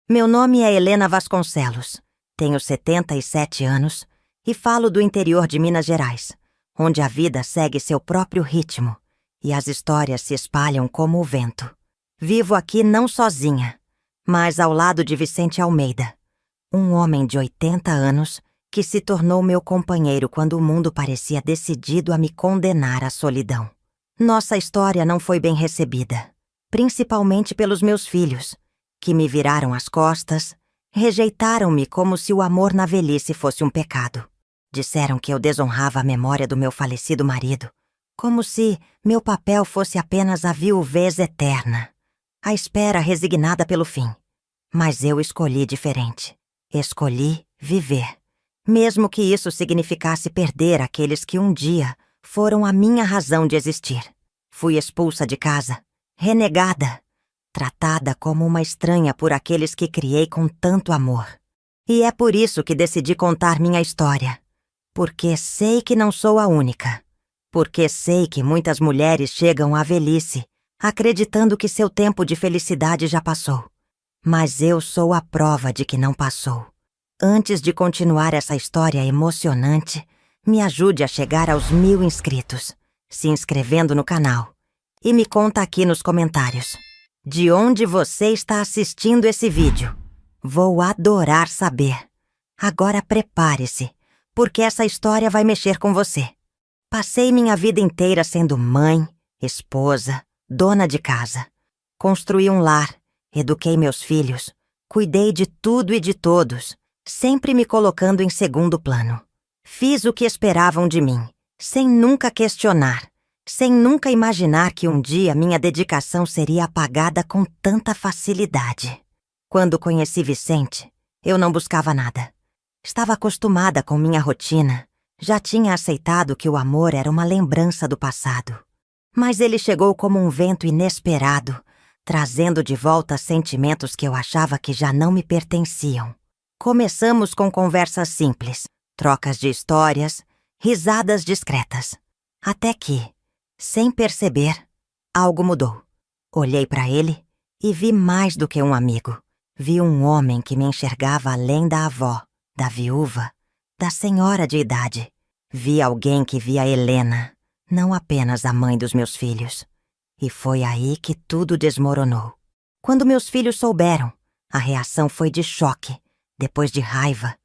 Meu nome é Helena Vasconcelos, tenho 77 anos e falo do interior de Minas Gerais, onde a vida segue seu próprio ritmo e as histórias se espalham como o vento. Vivo aqui não sozinha, mas ao lado de Vicente Almeida, um homem de 80 anos que se tornou meu companheiro quando o mundo parecia decidido a me condenar à solidão. Nossa história não foi bem recebida, principalmente pelos meus filhos, que me viraram as costas, rejeitaram-me como se o amor na velhice fosse um pecado. Disseram que eu desonrava a memória do meu falecido marido, como se meu papel fosse apenas a viuvez eterna, a espera resignada pelo fim. Mas eu escolhi diferente. Escolhi viver, mesmo que isso significasse perder aqueles que um dia foram a minha razão de existir. Fui expulsa de casa, renegada, tratada como uma estranha por aqueles que criei com tanto amor. E é por isso que decidi contar minha história. Porque sei que não sou a única. Porque sei que muitas mulheres chegam à velhice acreditando que seu tempo de felicidade já passou. Mas eu sou a prova de que não passou. Antes de continuar essa história emocionante, me ajude a chegar aos 1000 inscritos, se inscrevendo no canal. E me conta aqui nos comentários de onde você está assistindo esse vídeo. Vou adorar saber. Agora prepare-se, porque essa história vai mexer com você. Passei minha vida inteira sendo mãe, esposa, dona de casa. Construí um lar, eduquei meus filhos, cuidei de tudo e de todos, sempre me colocando em segundo plano. Fiz o que esperavam de mim, sem nunca questionar, sem nunca imaginar que um dia minha dedicação seria apagada com tanta facilidade. Quando conheci Vicente, eu não buscava nada. Estava acostumada com minha rotina, já tinha aceitado que o amor era uma lembrança do passado. Mas ele chegou como um vento inesperado, trazendo de volta sentimentos que eu achava que já não me pertenciam. Começamos com conversas simples, trocas de histórias, risadas discretas. Até que, sem perceber, algo mudou. Olhei para ele e vi mais do que um amigo. Vi um homem que me enxergava além da avó, da viúva, da senhora de idade. Vi alguém que via Helena, não apenas a mãe dos meus filhos. E foi aí que tudo desmoronou. Quando meus filhos souberam, a reação foi de choque, depois de raiva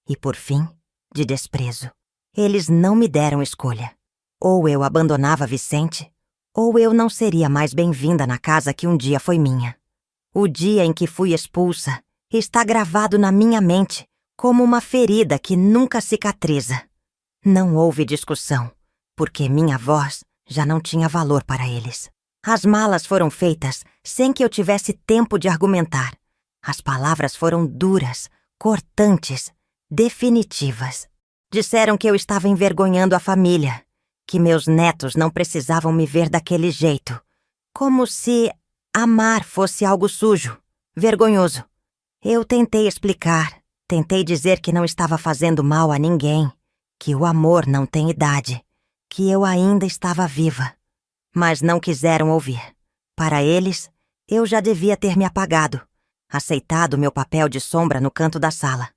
e, por fim, de desprezo. Eles não me deram escolha. Ou eu abandonava Vicente, ou eu não seria mais bem-vinda na casa que um dia foi minha. O dia em que fui expulsa está gravado na minha mente como uma ferida que nunca cicatriza. Não houve discussão, porque minha voz já não tinha valor para eles. As malas foram feitas sem que eu tivesse tempo de argumentar. As palavras foram duras, cortantes, definitivas. Disseram que eu estava envergonhando a família, que meus netos não precisavam me ver daquele jeito, como se amar fosse algo sujo, vergonhoso. Eu tentei explicar, tentei dizer que não estava fazendo mal a ninguém, que o amor não tem idade, que eu ainda estava viva. Mas não quiseram ouvir. Para eles, eu já devia ter me apagado, aceitado meu papel de sombra no canto da sala.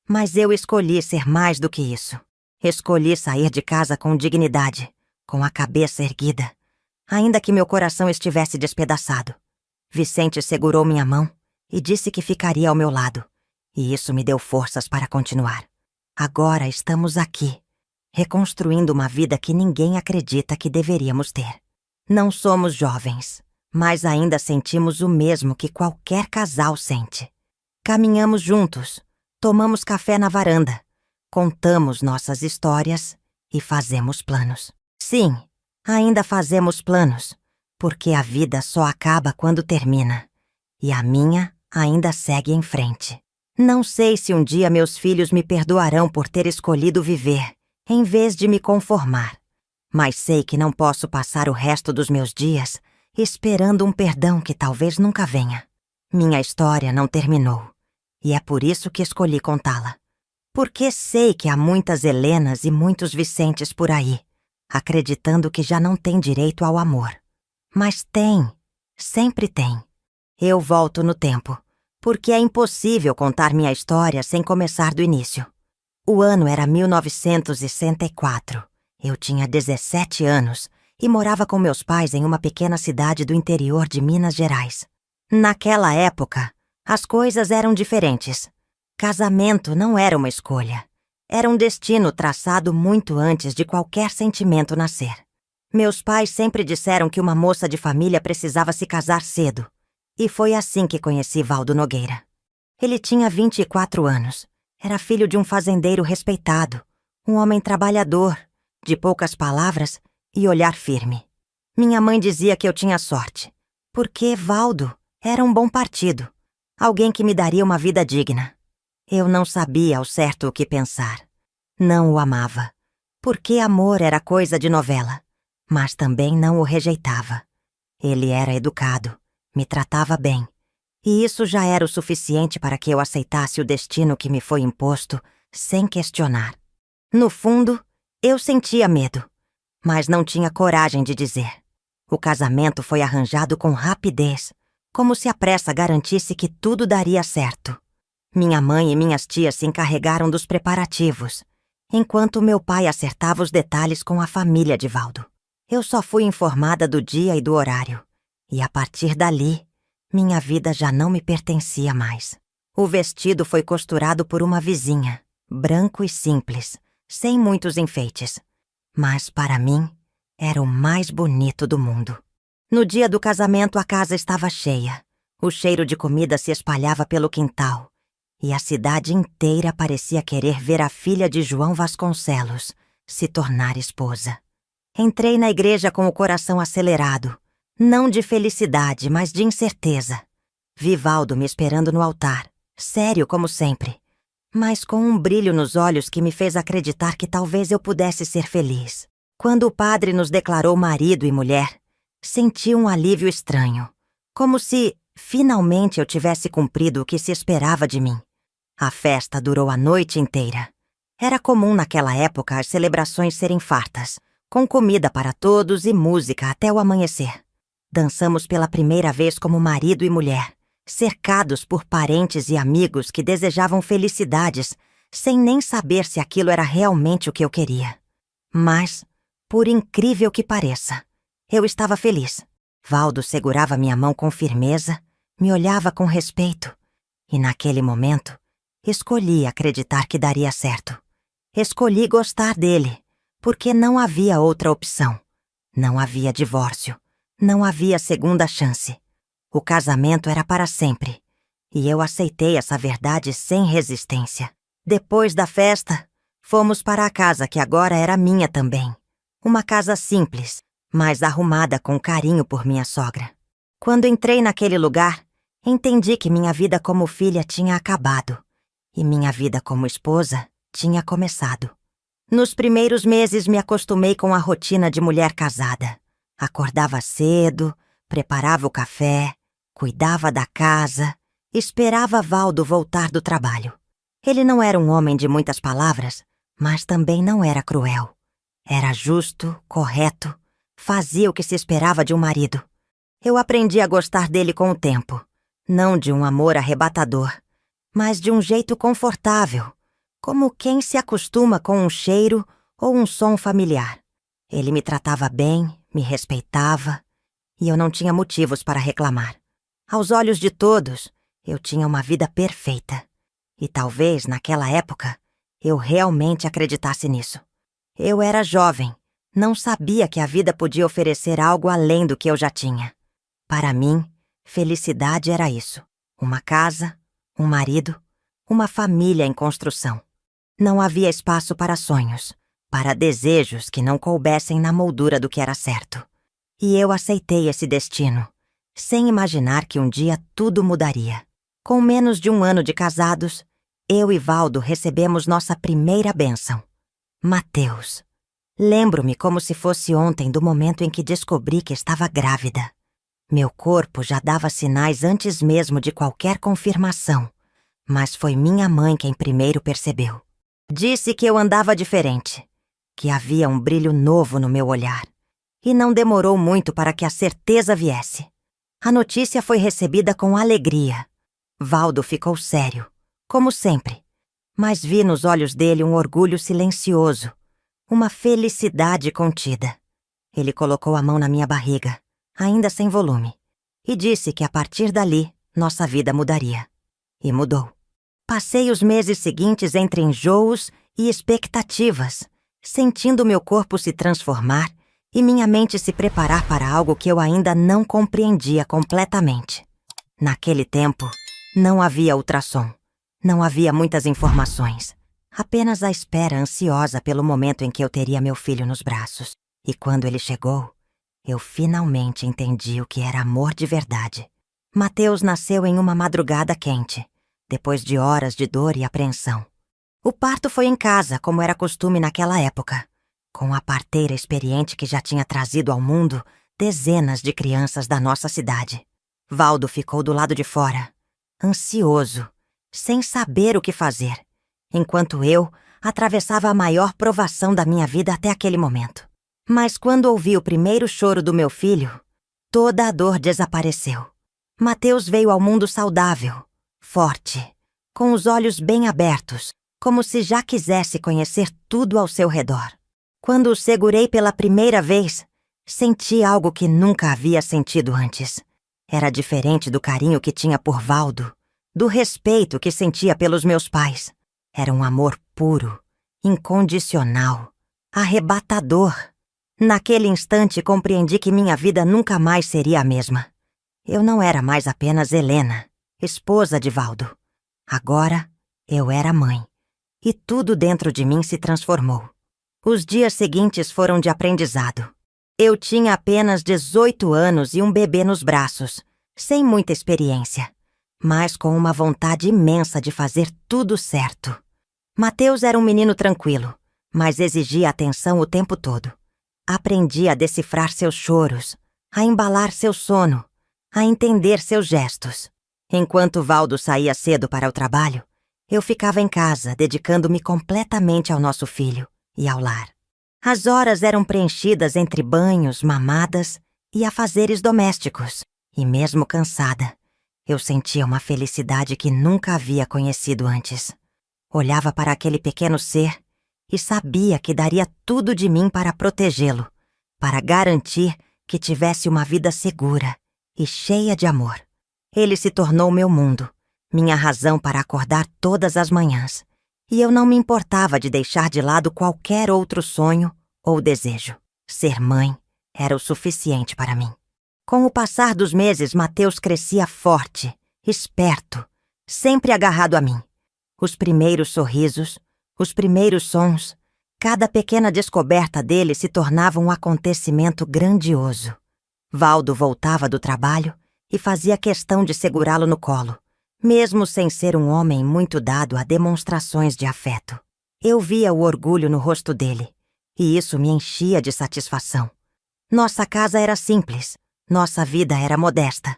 Mas eu escolhi ser mais do que isso. Escolhi sair de casa com dignidade, com a cabeça erguida, ainda que meu coração estivesse despedaçado. Vicente segurou minha mão e disse que ficaria ao meu lado, e isso me deu forças para continuar. Agora estamos aqui, reconstruindo uma vida que ninguém acredita que deveríamos ter. Não somos jovens, mas ainda sentimos o mesmo que qualquer casal sente. Caminhamos juntos, tomamos café na varanda, contamos nossas histórias e fazemos planos. Sim, ainda fazemos planos, porque a vida só acaba quando termina, e a minha ainda segue em frente. Não sei se um dia meus filhos me perdoarão por ter escolhido viver, em vez de me conformar. Mas sei que não posso passar o resto dos meus dias esperando um perdão que talvez nunca venha. Minha história não terminou, e é por isso que escolhi contá-la. Porque sei que há muitas Helenas e muitos Vicentes por aí, acreditando que já não tem direito ao amor. Mas tem, sempre tem. Eu volto no tempo, porque é impossível contar minha história sem começar do início. O ano era 1964. Eu tinha 17 anos e morava com meus pais em uma pequena cidade do interior de Minas Gerais. Naquela época, as coisas eram diferentes. Casamento não era uma escolha. Era um destino traçado muito antes de qualquer sentimento nascer. Meus pais sempre disseram que uma moça de família precisava se casar cedo. E foi assim que conheci Valdo Nogueira. Ele tinha 24 anos. Era filho de um fazendeiro respeitado, um homem trabalhador, de poucas palavras e olhar firme. Minha mãe dizia que eu tinha sorte, porque Valdo era um bom partido, alguém que me daria uma vida digna. Eu não sabia ao certo o que pensar. Não o amava, porque amor era coisa de novela, mas também não o rejeitava. Ele era educado, me tratava bem, e isso já era o suficiente para que eu aceitasse o destino que me foi imposto, sem questionar. No fundo, eu sentia medo, mas não tinha coragem de dizer. O casamento foi arranjado com rapidez, como se a pressa garantisse que tudo daria certo. Minha mãe e minhas tias se encarregaram dos preparativos, enquanto meu pai acertava os detalhes com a família de Valdo. Eu só fui informada do dia e do horário, e a partir dali, minha vida já não me pertencia mais. O vestido foi costurado por uma vizinha, branco e simples, sem muitos enfeites. Mas, para mim, era o mais bonito do mundo. No dia do casamento, a casa estava cheia. O cheiro de comida se espalhava pelo quintal. E a cidade inteira parecia querer ver a filha de João Vasconcelos se tornar esposa. Entrei na igreja com o coração acelerado, não de felicidade, mas de incerteza. Vi Valdo me esperando no altar, sério como sempre, mas com um brilho nos olhos que me fez acreditar que talvez eu pudesse ser feliz. Quando o padre nos declarou marido e mulher, senti um alívio estranho, como se, finalmente, eu tivesse cumprido o que se esperava de mim. A festa durou a noite inteira. Era comum naquela época as celebrações serem fartas, com comida para todos e música até o amanhecer. Dançamos pela primeira vez como marido e mulher, cercados por parentes e amigos que desejavam felicidades, sem nem saber se aquilo era realmente o que eu queria. Mas, por incrível que pareça, eu estava feliz. Valdo segurava minha mão com firmeza, me olhava com respeito, e naquele momento, escolhi acreditar que daria certo. Escolhi gostar dele, porque não havia outra opção. Não havia divórcio. Não havia segunda chance. O casamento era para sempre, e eu aceitei essa verdade sem resistência. Depois da festa, fomos para a casa que agora era minha também. Uma casa simples, mas arrumada com carinho por minha sogra. Quando entrei naquele lugar, entendi que minha vida como filha tinha acabado. E minha vida como esposa tinha começado. Nos primeiros meses me acostumei com a rotina de mulher casada. Acordava cedo, preparava o café, cuidava da casa, esperava Valdo voltar do trabalho. Ele não era um homem de muitas palavras, mas também não era cruel. Era justo, correto, fazia o que se esperava de um marido. Eu aprendi a gostar dele com o tempo, não de um amor arrebatador, mas de um jeito confortável, como quem se acostuma com um cheiro ou um som familiar. Ele me tratava bem, me respeitava, e eu não tinha motivos para reclamar. Aos olhos de todos, eu tinha uma vida perfeita. E talvez, naquela época, eu realmente acreditasse nisso. Eu era jovem, não sabia que a vida podia oferecer algo além do que eu já tinha. Para mim, felicidade era isso: uma casa, um marido, uma família em construção. Não havia espaço para sonhos, para desejos que não coubessem na moldura do que era certo. E eu aceitei esse destino, sem imaginar que um dia tudo mudaria. Com menos de um ano de casados, eu e Valdo recebemos nossa primeira bênção: Mateus. Lembro-me como se fosse ontem do momento em que descobri que estava grávida. Meu corpo já dava sinais antes mesmo de qualquer confirmação, mas foi minha mãe quem primeiro percebeu. Disse que eu andava diferente, que havia um brilho novo no meu olhar, e não demorou muito para que a certeza viesse. A notícia foi recebida com alegria. Valdo ficou sério, como sempre, mas vi nos olhos dele um orgulho silencioso, uma felicidade contida. Ele colocou a mão na minha barriga, ainda sem volume, e disse que a partir dali nossa vida mudaria. E mudou. Passei os meses seguintes entre enjoos e expectativas, sentindo meu corpo se transformar e minha mente se preparar para algo que eu ainda não compreendia completamente. Naquele tempo, não havia ultrassom, não havia muitas informações, apenas a espera ansiosa pelo momento em que eu teria meu filho nos braços. E quando ele chegou, eu finalmente entendi o que era amor de verdade. Mateus nasceu em uma madrugada quente, depois de horas de dor e apreensão. O parto foi em casa, como era costume naquela época, com a parteira experiente que já tinha trazido ao mundo dezenas de crianças da nossa cidade. Valdo ficou do lado de fora, ansioso, sem saber o que fazer, enquanto eu atravessava a maior provação da minha vida até aquele momento. Mas quando ouvi o primeiro choro do meu filho, toda a dor desapareceu. Mateus veio ao mundo saudável, forte, com os olhos bem abertos, como se já quisesse conhecer tudo ao seu redor. Quando o segurei pela primeira vez, senti algo que nunca havia sentido antes. Era diferente do carinho que tinha por Valdo, do respeito que sentia pelos meus pais. Era um amor puro, incondicional, arrebatador. Naquele instante compreendi que minha vida nunca mais seria a mesma. Eu não era mais apenas Helena, esposa de Valdo. Agora, eu era mãe. E tudo dentro de mim se transformou. Os dias seguintes foram de aprendizado. Eu tinha apenas 18 anos e um bebê nos braços, sem muita experiência, mas com uma vontade imensa de fazer tudo certo. Mateus era um menino tranquilo, mas exigia atenção o tempo todo. Aprendi a decifrar seus choros, a embalar seu sono, a entender seus gestos. Enquanto Valdo saía cedo para o trabalho, eu ficava em casa, dedicando-me completamente ao nosso filho e ao lar. As horas eram preenchidas entre banhos, mamadas e afazeres domésticos. E mesmo cansada, eu sentia uma felicidade que nunca havia conhecido antes. Olhava para aquele pequeno ser e sabia que daria tudo de mim para protegê-lo, para garantir que tivesse uma vida segura e cheia de amor. Ele se tornou meu mundo, minha razão para acordar todas as manhãs, e eu não me importava de deixar de lado qualquer outro sonho ou desejo. Ser mãe era o suficiente para mim. Com o passar dos meses, Mateus crescia forte, esperto, sempre agarrado a mim. Os primeiros sorrisos, os primeiros sons, cada pequena descoberta dele se tornava um acontecimento grandioso. Valdo voltava do trabalho e fazia questão de segurá-lo no colo, mesmo sem ser um homem muito dado a demonstrações de afeto. Eu via o orgulho no rosto dele, e isso me enchia de satisfação. Nossa casa era simples, nossa vida era modesta,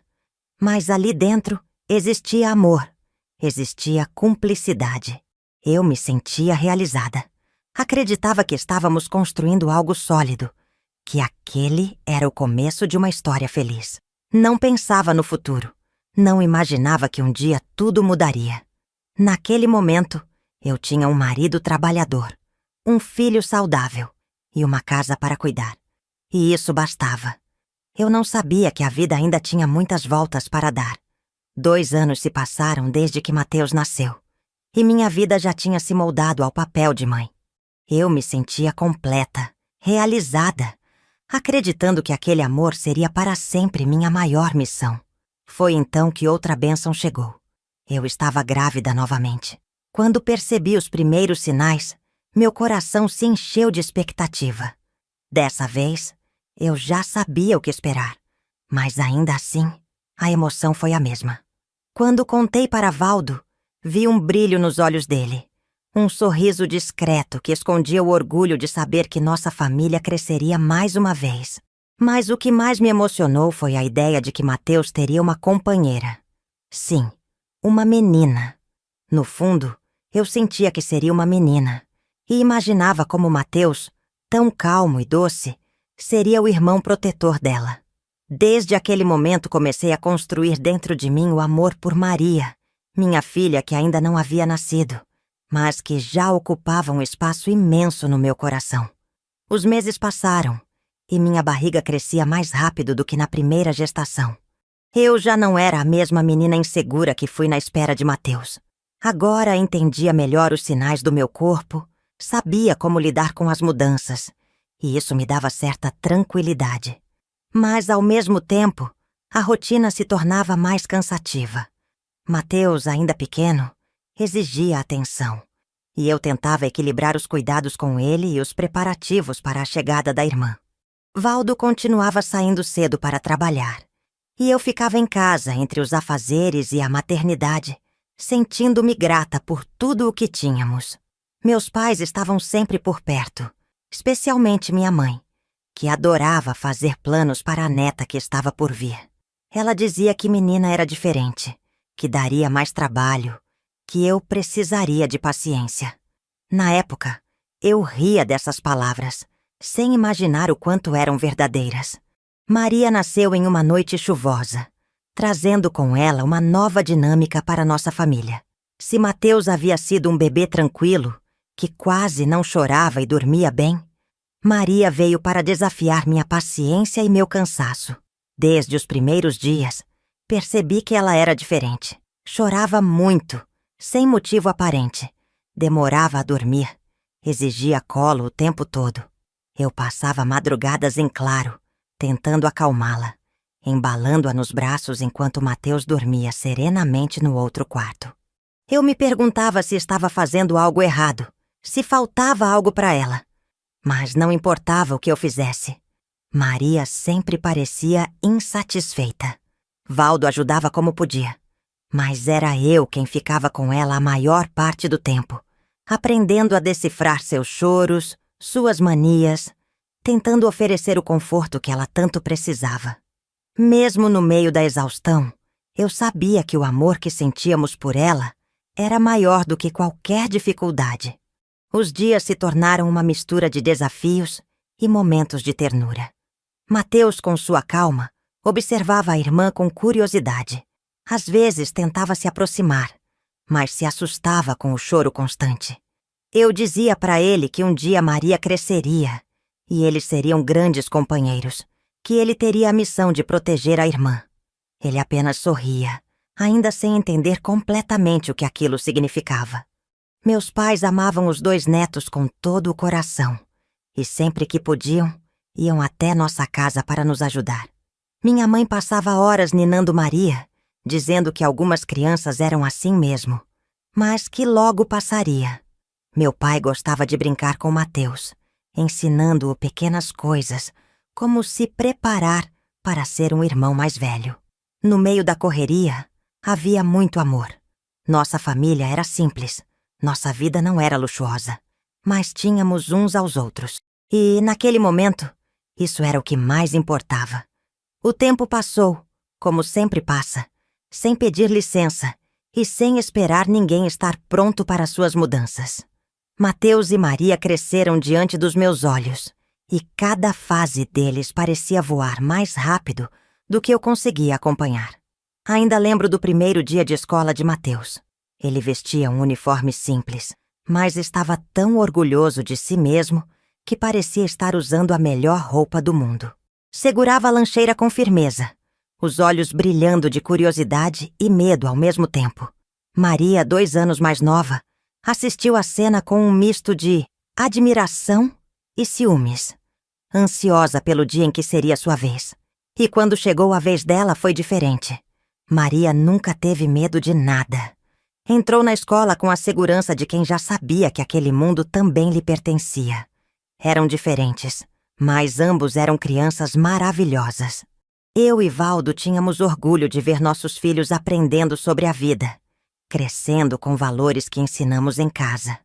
mas ali dentro existia amor, existia cumplicidade. Eu me sentia realizada. Acreditava que estávamos construindo algo sólido, que aquele era o começo de uma história feliz. Não pensava no futuro. Não imaginava que um dia tudo mudaria. Naquele momento, eu tinha um marido trabalhador, um filho saudável e uma casa para cuidar. E isso bastava. Eu não sabia que a vida ainda tinha muitas voltas para dar. 2 anos se passaram desde que Mateus nasceu. E minha vida já tinha se moldado ao papel de mãe. Eu me sentia completa, realizada, acreditando que aquele amor seria para sempre minha maior missão. Foi então que outra bênção chegou. Eu estava grávida novamente. Quando percebi os primeiros sinais, meu coração se encheu de expectativa. Dessa vez, eu já sabia o que esperar, mas ainda assim, a emoção foi a mesma. Quando contei para Valdo, vi um brilho nos olhos dele, um sorriso discreto que escondia o orgulho de saber que nossa família cresceria mais uma vez. Mas o que mais me emocionou foi a ideia de que Mateus teria uma companheira. Sim, uma menina. No fundo, eu sentia que seria uma menina, e imaginava como Mateus, tão calmo e doce, seria o irmão protetor dela. Desde aquele momento comecei a construir dentro de mim o amor por Maria Minha filha, que ainda não havia nascido, mas que já ocupava um espaço imenso no meu coração. Os meses passaram e minha barriga crescia mais rápido do que na primeira gestação. Eu já não era a mesma menina insegura que fui na espera de Mateus. Agora entendia melhor os sinais do meu corpo, sabia como lidar com as mudanças, e isso me dava certa tranquilidade. Mas, ao mesmo tempo, a rotina se tornava mais cansativa. Mateus, ainda pequeno, exigia atenção, e eu tentava equilibrar os cuidados com ele e os preparativos para a chegada da irmã. Valdo continuava saindo cedo para trabalhar, e eu ficava em casa entre os afazeres e a maternidade, sentindo-me grata por tudo o que tínhamos. Meus pais estavam sempre por perto, especialmente minha mãe, que adorava fazer planos para a neta que estava por vir. Ela dizia que menina era diferente, que daria mais trabalho, que eu precisaria de paciência. Na época, eu ria dessas palavras, sem imaginar o quanto eram verdadeiras. Maria nasceu em uma noite chuvosa, trazendo com ela uma nova dinâmica para nossa família. Se Mateus havia sido um bebê tranquilo, que quase não chorava e dormia bem, Maria veio para desafiar minha paciência e meu cansaço. Desde os primeiros dias, percebi que ela era diferente. Chorava muito, sem motivo aparente. Demorava a dormir. Exigia colo o tempo todo. Eu passava madrugadas em claro, tentando acalmá-la, embalando-a nos braços enquanto Mateus dormia serenamente no outro quarto. Eu me perguntava se estava fazendo algo errado, se faltava algo para ela. Mas não importava o que eu fizesse. Maria sempre parecia insatisfeita. Valdo ajudava como podia, mas era eu quem ficava com ela a maior parte do tempo, aprendendo a decifrar seus choros, suas manias, tentando oferecer o conforto que ela tanto precisava. Mesmo no meio da exaustão, eu sabia que o amor que sentíamos por ela era maior do que qualquer dificuldade. Os dias se tornaram uma mistura de desafios e momentos de ternura. Mateus, com sua calma, observava a irmã com curiosidade. Às vezes tentava se aproximar, mas se assustava com o choro constante. Eu dizia para ele que um dia Maria cresceria e eles seriam grandes companheiros, que ele teria a missão de proteger a irmã. Ele apenas sorria, ainda sem entender completamente o que aquilo significava. Meus pais amavam os 2 netos com todo o coração e sempre que podiam, iam até nossa casa para nos ajudar. Minha mãe passava horas ninando Maria, dizendo que algumas crianças eram assim mesmo, mas que logo passaria. Meu pai gostava de brincar com Mateus, ensinando-o pequenas coisas, como se preparar para ser um irmão mais velho. No meio da correria, havia muito amor. Nossa família era simples. Nossa vida não era luxuosa, mas tínhamos uns aos outros. E, naquele momento, isso era o que mais importava. O tempo passou, como sempre passa, sem pedir licença e sem esperar ninguém estar pronto para suas mudanças. Mateus e Maria cresceram diante dos meus olhos, e cada fase deles parecia voar mais rápido do que eu conseguia acompanhar. Ainda lembro do primeiro dia de escola de Mateus. Ele vestia um uniforme simples, mas estava tão orgulhoso de si mesmo que parecia estar usando a melhor roupa do mundo. Segurava a lancheira com firmeza, os olhos brilhando de curiosidade e medo ao mesmo tempo. Maria, 2 anos mais nova, assistiu à cena com um misto de admiração e ciúmes, ansiosa pelo dia em que seria sua vez. E quando chegou a vez dela foi diferente. Maria nunca teve medo de nada. Entrou na escola com a segurança de quem já sabia que aquele mundo também lhe pertencia. Eram diferentes, mas ambos eram crianças maravilhosas. Eu e Valdo tínhamos orgulho de ver nossos filhos aprendendo sobre a vida, crescendo com valores que ensinamos em casa.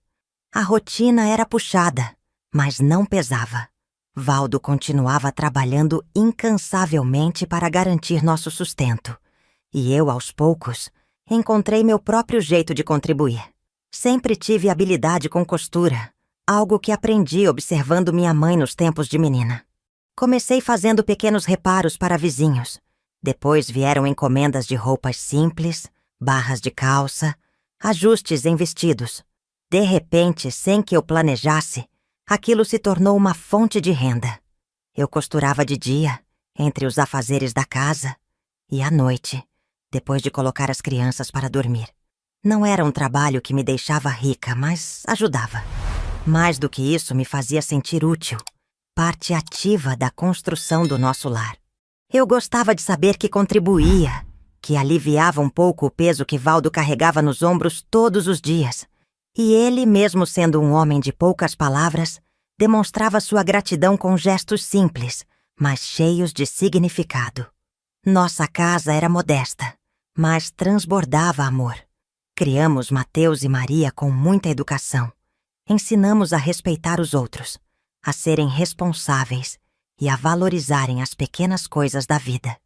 A rotina era puxada, mas não pesava. Valdo continuava trabalhando incansavelmente para garantir nosso sustento, e eu, aos poucos, encontrei meu próprio jeito de contribuir. Sempre tive habilidade com costura, algo que aprendi observando minha mãe nos tempos de menina. Comecei fazendo pequenos reparos para vizinhos. Depois vieram encomendas de roupas simples, barras de calça, ajustes em vestidos. De repente, sem que eu planejasse, aquilo se tornou uma fonte de renda. Eu costurava de dia, entre os afazeres da casa, e à noite, depois de colocar as crianças para dormir. Não era um trabalho que me deixava rica, mas ajudava. Mais do que isso, me fazia sentir útil, parte ativa da construção do nosso lar. Eu gostava de saber que contribuía, que aliviava um pouco o peso que Valdo carregava nos ombros todos os dias. E ele, mesmo sendo um homem de poucas palavras, demonstrava sua gratidão com gestos simples, mas cheios de significado. Nossa casa era modesta, mas transbordava amor. Criamos Mateus e Maria com muita educação. Ensinamos a respeitar os outros, a serem responsáveis e a valorizarem as pequenas coisas da vida.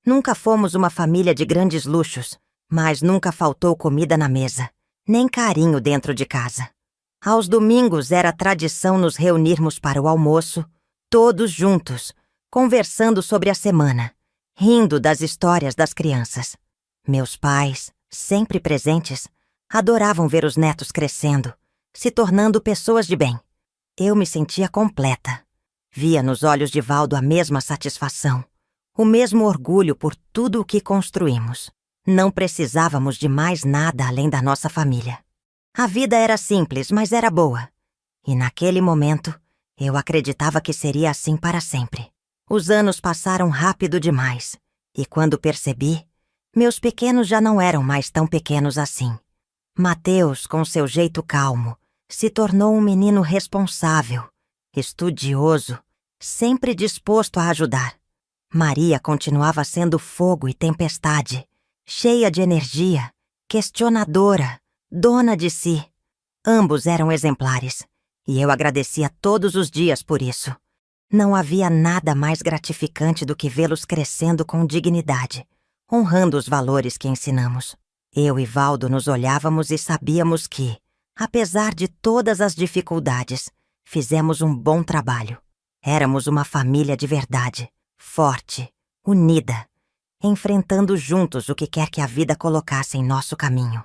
Nunca fomos uma família de grandes luxos, mas nunca faltou comida na mesa, nem carinho dentro de casa. Aos domingos era tradição nos reunirmos para o almoço, todos juntos, conversando sobre a semana, rindo das histórias das crianças. Meus pais, sempre presentes, adoravam ver os netos crescendo, se tornando pessoas de bem. Eu me sentia completa. Via nos olhos de Valdo a mesma satisfação, o mesmo orgulho por tudo o que construímos. Não precisávamos de mais nada além da nossa família. A vida era simples, mas era boa. E naquele momento, eu acreditava que seria assim para sempre. Os anos passaram rápido demais, e quando percebi, meus pequenos já não eram mais tão pequenos assim. Mateus, com seu jeito calmo, se tornou um menino responsável, estudioso, sempre disposto a ajudar. Maria continuava sendo fogo e tempestade, cheia de energia, questionadora, dona de si. Ambos eram exemplares, e eu agradecia todos os dias por isso. Não havia nada mais gratificante do que vê-los crescendo com dignidade, honrando os valores que ensinamos. Eu e Valdo nos olhávamos e sabíamos que, apesar de todas as dificuldades, fizemos um bom trabalho. Éramos uma família de verdade, forte, unida, enfrentando juntos o que quer que a vida colocasse em nosso caminho.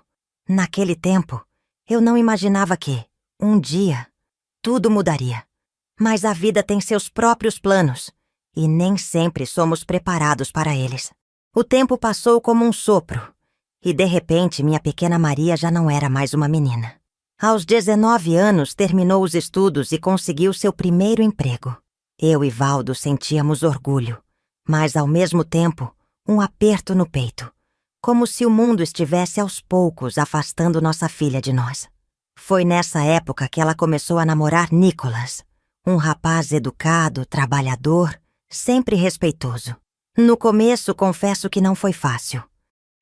Naquele tempo, eu não imaginava que, um dia, tudo mudaria. Mas a vida tem seus próprios planos, e nem sempre somos preparados para eles. O tempo passou como um sopro, e de repente minha pequena Maria já não era mais uma menina. Aos 19 anos terminou os estudos e conseguiu seu primeiro emprego. Eu e Valdo sentíamos orgulho, mas ao mesmo tempo um aperto no peito, como se o mundo estivesse aos poucos afastando nossa filha de nós. Foi nessa época que ela começou a namorar Nicolas, um rapaz educado, trabalhador, sempre respeitoso. No começo, confesso que não foi fácil.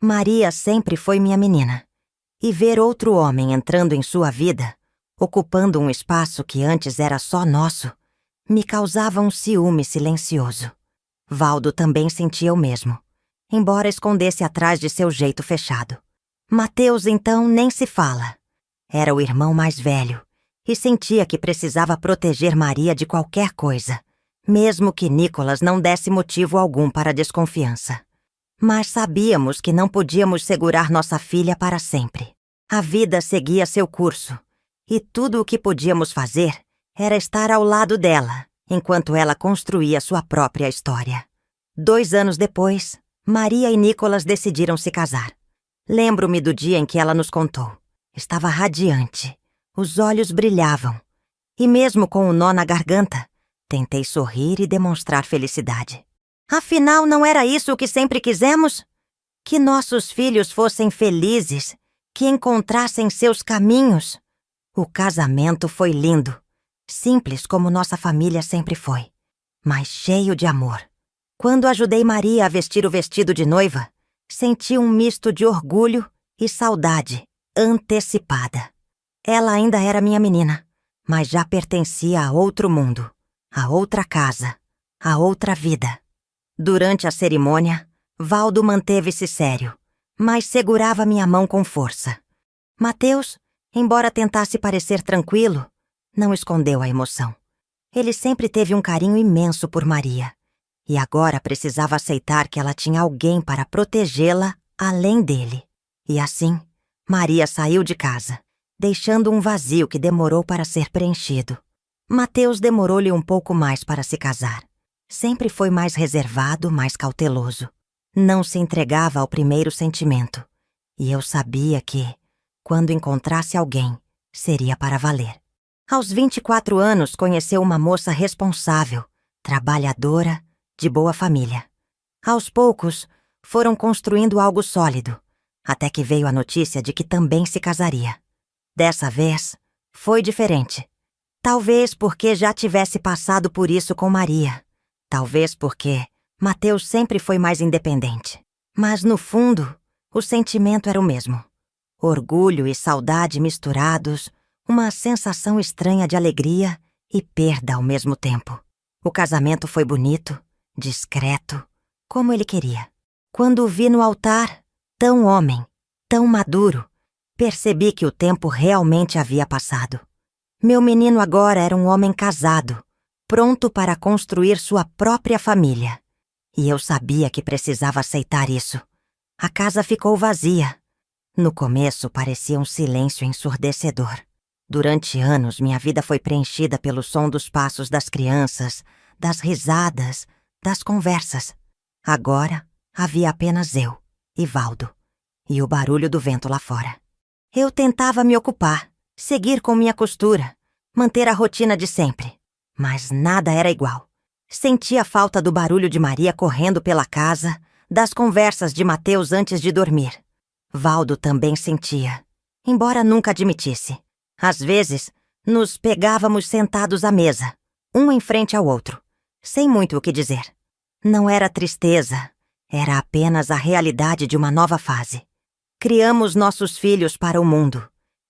Maria sempre foi minha menina. E ver outro homem entrando em sua vida, ocupando um espaço que antes era só nosso, me causava um ciúme silencioso. Valdo também sentia o mesmo, embora escondesse atrás de seu jeito fechado. Mateus, então, nem se fala. Era o irmão mais velho, e sentia que precisava proteger Maria de qualquer coisa, mesmo que Nicolas não desse motivo algum para desconfiança. Mas sabíamos que não podíamos segurar nossa filha para sempre. A vida seguia seu curso, e tudo o que podíamos fazer era estar ao lado dela, enquanto ela construía sua própria história. 2 anos depois, Maria e Nicolas decidiram se casar. Lembro-me do dia em que ela nos contou. Estava radiante, os olhos brilhavam, e mesmo com o nó na garganta, tentei sorrir e demonstrar felicidade. Afinal, não era isso o que sempre quisemos? Que nossos filhos fossem felizes, que encontrassem seus caminhos. O casamento foi lindo, simples como nossa família sempre foi, mas cheio de amor. Quando ajudei Maria a vestir o vestido de noiva, senti um misto de orgulho e saudade antecipada. Ela ainda era minha menina, mas já pertencia a outro mundo, a outra casa, a outra vida. Durante a cerimônia, Valdo manteve-se sério, mas segurava minha mão com força. Mateus, embora tentasse parecer tranquilo, não escondeu a emoção. Ele sempre teve um carinho imenso por Maria, e agora precisava aceitar que ela tinha alguém para protegê-la além dele. E assim, Maria saiu de casa, deixando um vazio que demorou para ser preenchido. Mateus demorou-lhe um pouco mais para se casar. Sempre foi mais reservado, mais cauteloso. Não se entregava ao primeiro sentimento. E eu sabia que, quando encontrasse alguém, seria para valer. Aos 24 anos, conheceu uma moça responsável, trabalhadora, de boa família. Aos poucos, foram construindo algo sólido, até que veio a notícia de que também se casaria. Dessa vez, foi diferente. Talvez porque já tivesse passado por isso com Maria. Talvez porque Mateus sempre foi mais independente. Mas, no fundo, o sentimento era o mesmo. Orgulho e saudade misturados, uma sensação estranha de alegria e perda ao mesmo tempo. O casamento foi bonito, discreto, como ele queria. Quando o vi no altar, tão homem, tão maduro, percebi que o tempo realmente havia passado. Meu menino agora era um homem casado, pronto para construir sua própria família. E eu sabia que precisava aceitar isso. A casa ficou vazia. No começo parecia um silêncio ensurdecedor. Durante anos, minha vida foi preenchida pelo som dos passos das crianças, das risadas, das conversas. Agora, havia apenas eu e Valdo, e o barulho do vento lá fora. Eu tentava me ocupar, seguir com minha costura, manter a rotina de sempre. Mas nada era igual. Sentia falta do barulho de Maria correndo pela casa, das conversas de Mateus antes de dormir. Valdo também sentia, embora nunca admitisse. Às vezes, nos pegávamos sentados à mesa, um em frente ao outro, sem muito o que dizer. Não era tristeza, era apenas a realidade de uma nova fase. Criamos nossos filhos para o mundo,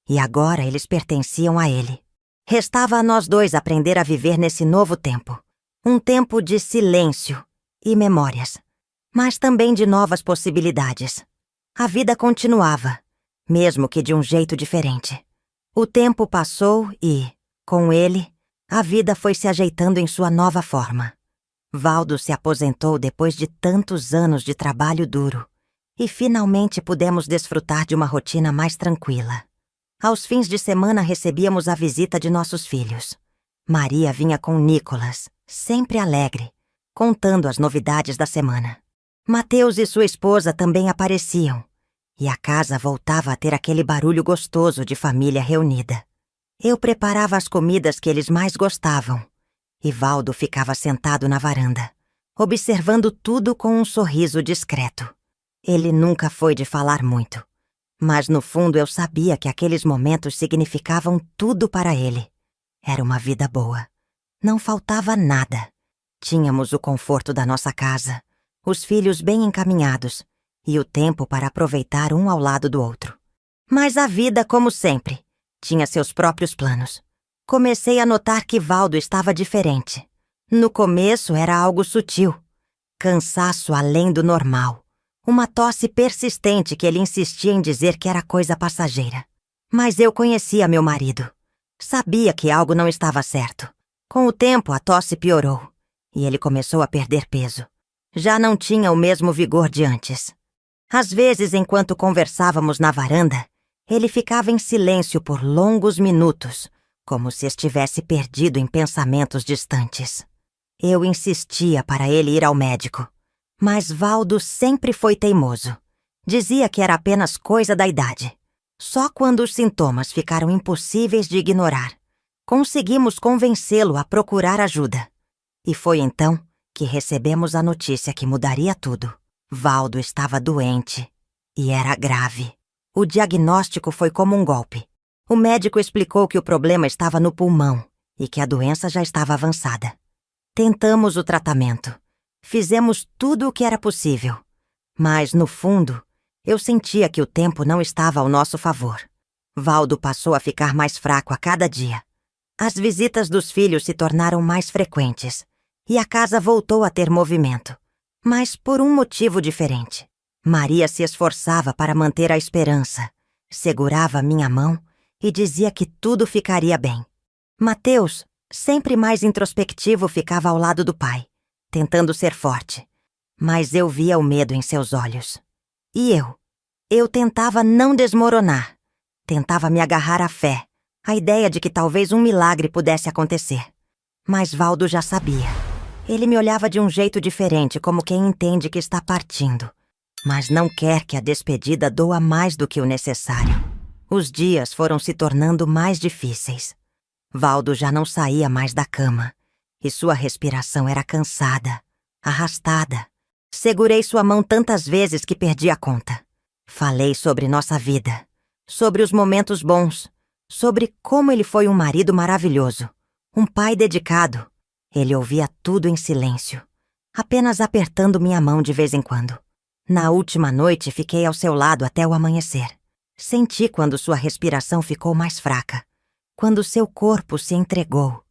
e agora eles pertenciam a ele. Restava a nós dois aprender a viver nesse novo tempo. Um tempo de silêncio e memórias, mas também de novas possibilidades. A vida continuava, mesmo que de um jeito diferente. O tempo passou e, com ele, a vida foi se ajeitando em sua nova forma. Valdo se aposentou depois de tantos anos de trabalho duro e finalmente pudemos desfrutar de uma rotina mais tranquila. Aos fins de semana recebíamos a visita de nossos filhos. Maria vinha com Nicolas, sempre alegre, contando as novidades da semana. Mateus e sua esposa também apareciam, e a casa voltava a ter aquele barulho gostoso de família reunida. Eu preparava as comidas que eles mais gostavam, e Valdo ficava sentado na varanda, observando tudo com um sorriso discreto. Ele nunca foi de falar muito, mas no fundo eu sabia que aqueles momentos significavam tudo para ele. Era uma vida boa. Não faltava nada. Tínhamos o conforto da nossa casa, os filhos bem encaminhados e o tempo para aproveitar um ao lado do outro. Mas a vida, como sempre, tinha seus próprios planos. Comecei a notar que Valdo estava diferente. No começo era algo sutil. Cansaço além do normal. Uma tosse persistente que ele insistia em dizer que era coisa passageira. Mas eu conhecia meu marido. Sabia que algo não estava certo. Com o tempo, a tosse piorou e ele começou a perder peso. Já não tinha o mesmo vigor de antes. Às vezes, enquanto conversávamos na varanda, ele ficava em silêncio por longos minutos, como se estivesse perdido em pensamentos distantes. Eu insistia para ele ir ao médico, mas Valdo sempre foi teimoso. Dizia que era apenas coisa da idade. Só quando os sintomas ficaram impossíveis de ignorar, conseguimos convencê-lo a procurar ajuda. E foi então que recebemos a notícia que mudaria tudo. Valdo estava doente e era grave. O diagnóstico foi como um golpe. O médico explicou que o problema estava no pulmão e que a doença já estava avançada. Tentamos o tratamento. Fizemos tudo o que era possível. Mas, no fundo, eu sentia que o tempo não estava ao nosso favor. Valdo passou a ficar mais fraco a cada dia. As visitas dos filhos se tornaram mais frequentes e a casa voltou a ter movimento, mas por um motivo diferente. Maria se esforçava para manter a esperança, segurava minha mão e dizia que tudo ficaria bem. Mateus, sempre mais introspectivo, ficava ao lado do pai, tentando ser forte, mas eu via o medo em seus olhos. E Eu tentava não desmoronar. Tentava me agarrar à fé, a ideia de que talvez um milagre pudesse acontecer. Mas Valdo já sabia. Ele me olhava de um jeito diferente, como quem entende que está partindo, mas não quer que a despedida doa mais do que o necessário. Os dias foram se tornando mais difíceis. Valdo já não saía mais da cama, e sua respiração era cansada, arrastada. Segurei sua mão tantas vezes que perdi a conta. Falei sobre nossa vida, sobre os momentos bons, sobre como ele foi um marido maravilhoso, um pai dedicado. Ele ouvia tudo em silêncio, apenas apertando minha mão de vez em quando. Na última noite, fiquei ao seu lado até o amanhecer. Senti quando sua respiração ficou mais fraca, quando seu corpo se entregou.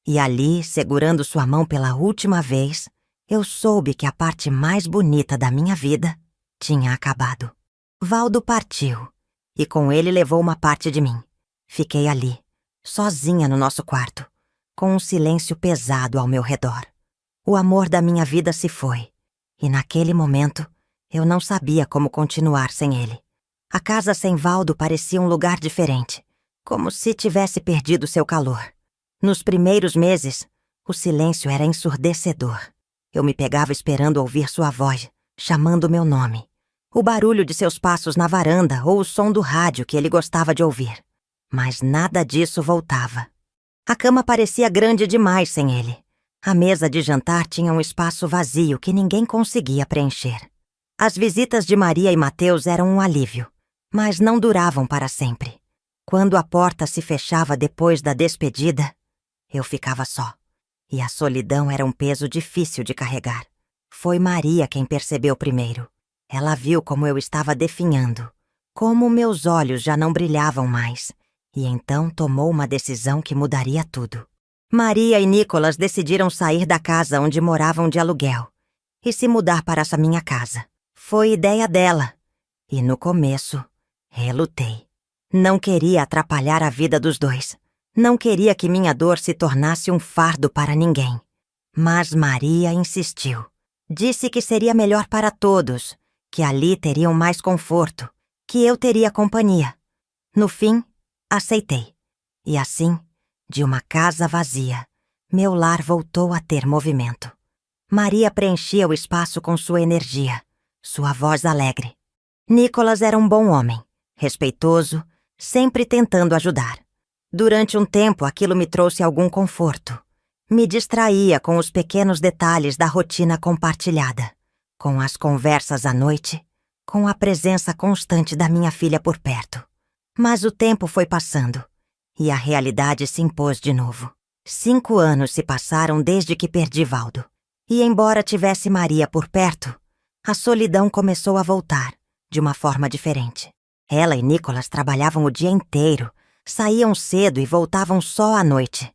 E ali, segurando sua mão pela última vez, eu soube que a parte mais bonita da minha vida tinha acabado. Valdo partiu, e com ele levou uma parte de mim. Fiquei ali, sozinha no nosso quarto, com um silêncio pesado ao meu redor. O amor da minha vida se foi, e naquele momento eu não sabia como continuar sem ele. A casa sem Valdo parecia um lugar diferente, como se tivesse perdido seu calor. Nos primeiros meses, o silêncio era ensurdecedor. Eu me pegava esperando ouvir sua voz, chamando meu nome. O barulho de seus passos na varanda ou o som do rádio que ele gostava de ouvir. Mas nada disso voltava. A cama parecia grande demais sem ele. A mesa de jantar tinha um espaço vazio que ninguém conseguia preencher. As visitas de Maria e Mateus eram um alívio, mas não duravam para sempre. Quando a porta se fechava depois da despedida, eu ficava só. E a solidão era um peso difícil de carregar. Foi Maria quem percebeu primeiro. Ela viu como eu estava definhando, como meus olhos já não brilhavam mais, e então tomou uma decisão que mudaria tudo. Maria e Nicolas decidiram sair da casa onde moravam de aluguel e se mudar para essa minha casa. Foi ideia dela, e no começo, relutei. Não queria atrapalhar a vida dos dois. Não queria que minha dor se tornasse um fardo para ninguém. Mas Maria insistiu. Disse que seria melhor para todos, que ali teriam mais conforto, que eu teria companhia. No fim, aceitei. E assim, de uma casa vazia, meu lar voltou a ter movimento. Maria preenchia o espaço com sua energia, sua voz alegre. Nicolas era um bom homem, respeitoso, sempre tentando ajudar. Durante um tempo, aquilo me trouxe algum conforto. Me distraía com os pequenos detalhes da rotina compartilhada, com as conversas à noite, com a presença constante da minha filha por perto. Mas o tempo foi passando, e a realidade se impôs de novo. 5 anos se passaram desde que perdi Valdo. E embora tivesse Maria por perto, a solidão começou a voltar, de uma forma diferente. Ela e Nicolas trabalhavam o dia inteiro, saíam cedo e voltavam só à noite.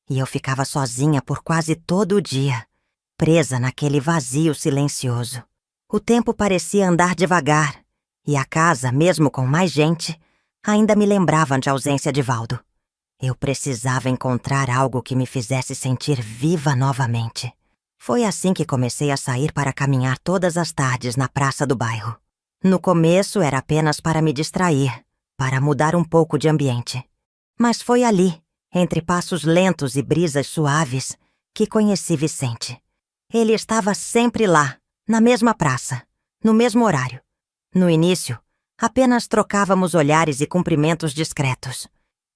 E eu ficava sozinha por quase todo o dia, presa naquele vazio silencioso. O tempo parecia andar devagar, e a casa, mesmo com mais gente, ainda me lembrava de ausência de Valdo. Eu precisava encontrar algo que me fizesse sentir viva novamente. Foi assim que comecei a sair para caminhar todas as tardes na praça do bairro. No começo era apenas para me distrair, para mudar um pouco de ambiente. Mas foi ali, entre passos lentos e brisas suaves, que conheci Vicente. Ele estava sempre lá, na mesma praça, no mesmo horário. No início, apenas trocávamos olhares e cumprimentos discretos.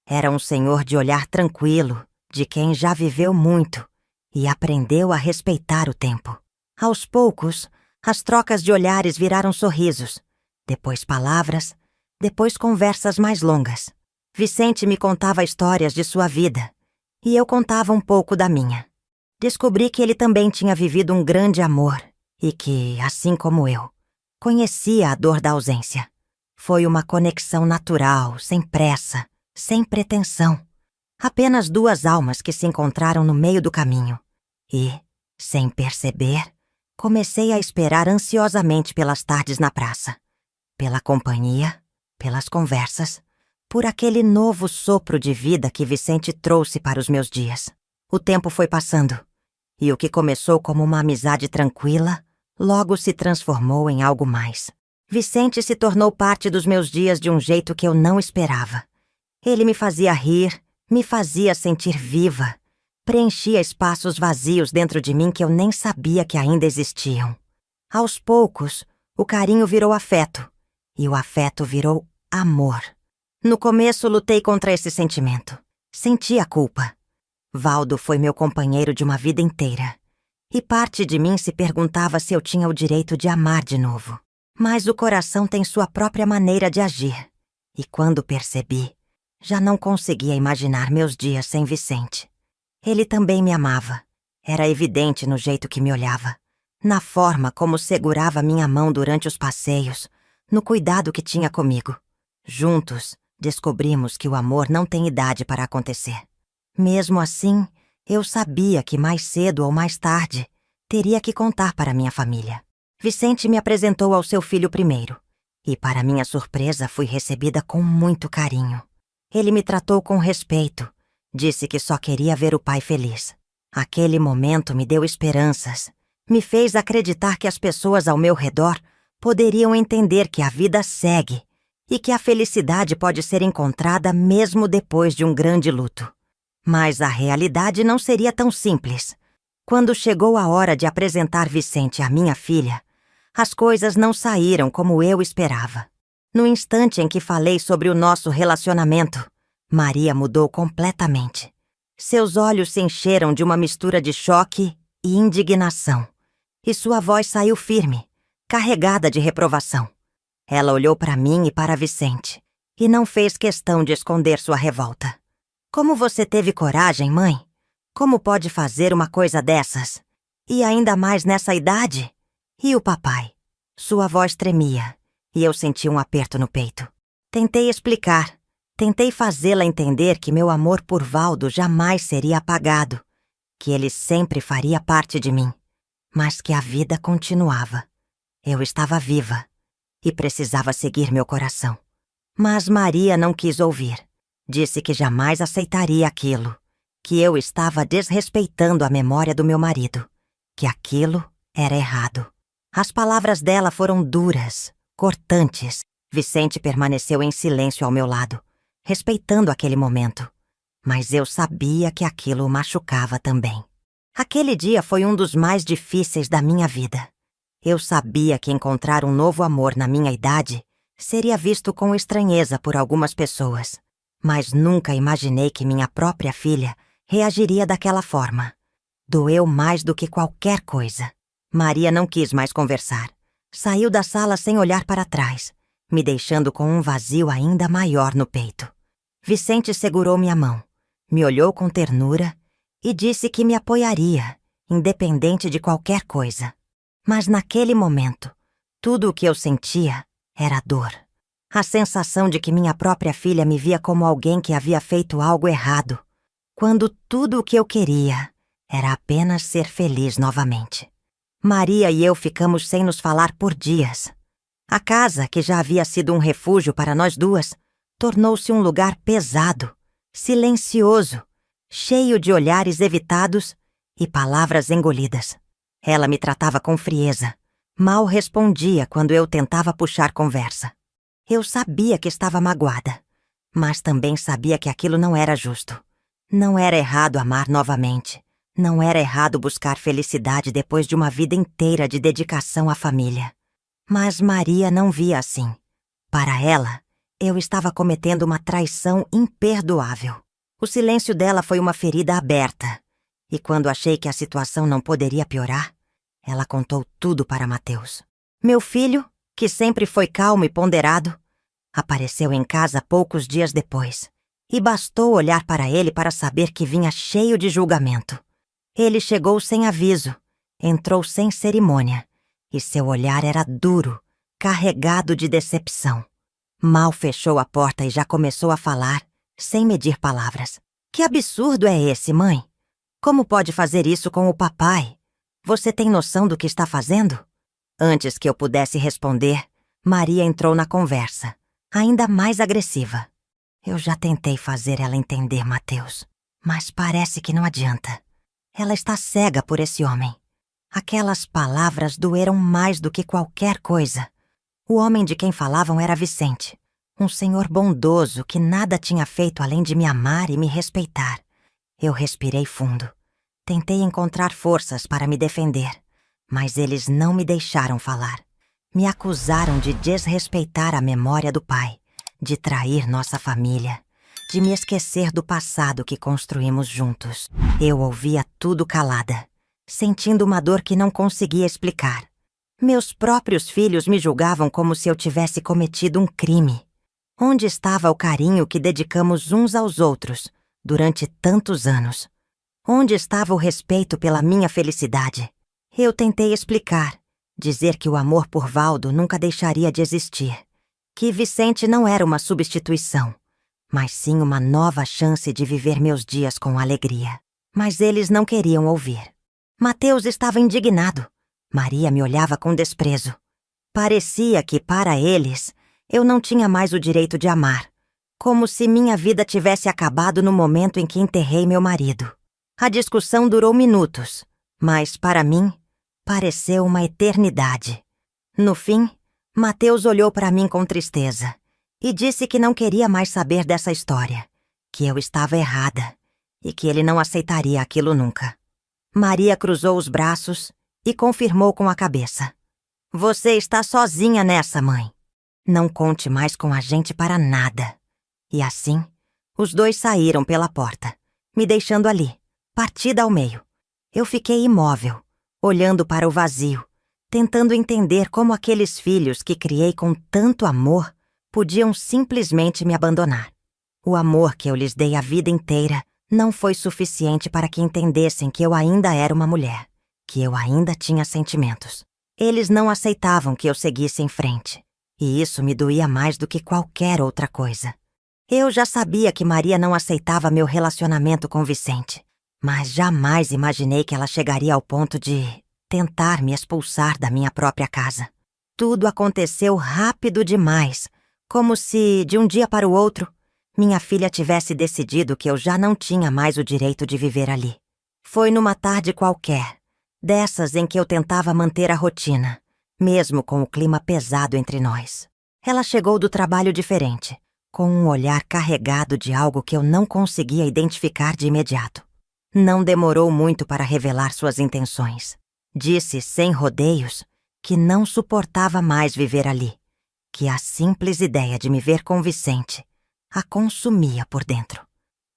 Era um senhor de olhar tranquilo, de quem já viveu muito e aprendeu a respeitar o tempo. Aos poucos, as trocas de olhares viraram sorrisos, depois palavras, depois conversas mais longas. Vicente me contava histórias de sua vida, e eu contava um pouco da minha. Descobri que ele também tinha vivido um grande amor e que, assim como eu, conhecia a dor da ausência. Foi uma conexão natural, sem pressa, sem pretensão. Apenas 2 almas que se encontraram no meio do caminho. E, sem perceber, comecei a esperar ansiosamente pelas tardes na praça. Pela companhia, pelas conversas, por aquele novo sopro de vida que Vicente trouxe para os meus dias. O tempo foi passando, e o que começou como uma amizade tranquila, logo se transformou em algo mais. Vicente se tornou parte dos meus dias de um jeito que eu não esperava. Ele me fazia rir, me fazia sentir viva, preenchia espaços vazios dentro de mim que eu nem sabia que ainda existiam. Aos poucos, o carinho virou afeto, e o afeto virou amor. No começo, lutei contra esse sentimento. Senti a culpa. Valdo foi meu companheiro de uma vida inteira, e parte de mim se perguntava se eu tinha o direito de amar de novo. Mas o coração tem sua própria maneira de agir, e quando percebi, já não conseguia imaginar meus dias sem Vicente. Ele também me amava. Era evidente no jeito que me olhava, na forma como segurava minha mão durante os passeios, no cuidado que tinha comigo. Juntos, descobrimos que o amor não tem idade para acontecer. Mesmo assim, eu sabia que mais cedo ou mais tarde teria que contar para minha família. Vicente me apresentou ao seu filho primeiro, e para minha surpresa fui recebida com muito carinho. Ele me tratou com respeito, disse que só queria ver o pai feliz. Aquele momento me deu esperanças, me fez acreditar que as pessoas ao meu redor poderiam entender que a vida segue e que a felicidade pode ser encontrada mesmo depois de um grande luto. Mas a realidade não seria tão simples. Quando chegou a hora de apresentar Vicente à minha filha, as coisas não saíram como eu esperava. No instante em que falei sobre o nosso relacionamento, Maria mudou completamente. Seus olhos se encheram de uma mistura de choque e indignação, e sua voz saiu firme, carregada de reprovação. Ela olhou para mim e para Vicente, e não fez questão de esconder sua revolta. Como você teve coragem, mãe? Como pode fazer uma coisa dessas? E ainda mais nessa idade? E o papai? Sua voz tremia, e eu senti um aperto no peito. Tentei explicar. Tentei fazê-la entender que meu amor por Valdo jamais seria apagado, que ele sempre faria parte de mim, mas que a vida continuava. Eu estava viva e precisava seguir meu coração. Mas Maria não quis ouvir. Disse que jamais aceitaria aquilo, que eu estava desrespeitando a memória do meu marido, que aquilo era errado. As palavras dela foram duras, cortantes. Vicente permaneceu em silêncio ao meu lado, respeitando aquele momento. Mas eu sabia que aquilo o machucava também. Aquele dia foi um dos mais difíceis da minha vida. Eu sabia que encontrar um novo amor na minha idade seria visto com estranheza por algumas pessoas, mas nunca imaginei que minha própria filha reagiria daquela forma. Doeu mais do que qualquer coisa. Maria não quis mais conversar. Saiu da sala sem olhar para trás, me deixando com um vazio ainda maior no peito. Vicente segurou minha mão, me olhou com ternura e disse que me apoiaria, independente de qualquer coisa. Mas naquele momento, tudo o que eu sentia era dor. A sensação de que minha própria filha me via como alguém que havia feito algo errado, quando tudo o que eu queria era apenas ser feliz novamente. Maria e eu ficamos sem nos falar por dias. A casa, que já havia sido um refúgio para nós duas, tornou-se um lugar pesado, silencioso, cheio de olhares evitados e palavras engolidas. Ela me tratava com frieza, mal respondia quando eu tentava puxar conversa. Eu sabia que estava magoada, mas também sabia que aquilo não era justo. Não era errado amar novamente. Não era errado buscar felicidade depois de uma vida inteira de dedicação à família. Mas Maria não via assim. Para ela, eu estava cometendo uma traição imperdoável. O silêncio dela foi uma ferida aberta. E quando achei que a situação não poderia piorar, ela contou tudo para Mateus. Meu filho, que sempre foi calmo e ponderado, apareceu em casa poucos dias depois. E bastou olhar para ele para saber que vinha cheio de julgamento. Ele chegou sem aviso, entrou sem cerimônia, e seu olhar era duro, carregado de decepção. Mal fechou a porta e já começou a falar, sem medir palavras. Que absurdo é esse, mãe? Como pode fazer isso com o papai? Você tem noção do que está fazendo? Antes que eu pudesse responder, Maria entrou na conversa, ainda mais agressiva. Eu já tentei fazer ela entender, Mateus, mas parece que não adianta. Ela está cega por esse homem. Aquelas palavras doeram mais do que qualquer coisa. O homem de quem falavam era Vicente, um senhor bondoso que nada tinha feito além de me amar e me respeitar. Eu respirei fundo. Tentei encontrar forças para me defender, mas eles não me deixaram falar. Me acusaram de desrespeitar a memória do pai, de trair nossa família, de me esquecer do passado que construímos juntos. Eu ouvia tudo calada, sentindo uma dor que não conseguia explicar. Meus próprios filhos me julgavam como se eu tivesse cometido um crime. Onde estava o carinho que dedicamos uns aos outros durante tantos anos? Onde estava o respeito pela minha felicidade? Eu tentei explicar, dizer que o amor por Valdo nunca deixaria de existir, que Vicente não era uma substituição, mas sim uma nova chance de viver meus dias com alegria. Mas eles não queriam ouvir. Mateus estava indignado. Maria me olhava com desprezo. Parecia que, para eles, eu não tinha mais o direito de amar, como se minha vida tivesse acabado no momento em que enterrei meu marido. A discussão durou minutos, mas, para mim, pareceu uma eternidade. No fim, Mateus olhou para mim com tristeza e disse que não queria mais saber dessa história, que eu estava errada e que ele não aceitaria aquilo nunca. Maria cruzou os braços e confirmou com a cabeça. Você está sozinha nessa, mãe. Não conte mais com a gente para nada. E assim, os dois saíram pela porta, me deixando ali, partida ao meio. Eu fiquei imóvel, olhando para o vazio, tentando entender como aqueles filhos que criei com tanto amor podiam simplesmente me abandonar. O amor que eu lhes dei a vida inteira não foi suficiente para que entendessem que eu ainda era uma mulher, que eu ainda tinha sentimentos. Eles não aceitavam que eu seguisse em frente, e isso me doía mais do que qualquer outra coisa. Eu já sabia que Maria não aceitava meu relacionamento com Vicente, mas jamais imaginei que ela chegaria ao ponto de tentar me expulsar da minha própria casa. Tudo aconteceu rápido demais, como se, de um dia para o outro, minha filha tivesse decidido que eu já não tinha mais o direito de viver ali. Foi numa tarde qualquer, dessas em que eu tentava manter a rotina, mesmo com o clima pesado entre nós. Ela chegou do trabalho diferente, com um olhar carregado de algo que eu não conseguia identificar de imediato. Não demorou muito para revelar suas intenções. Disse, sem rodeios, que não suportava mais viver ali, que a simples ideia de me ver com Vicente a consumia por dentro.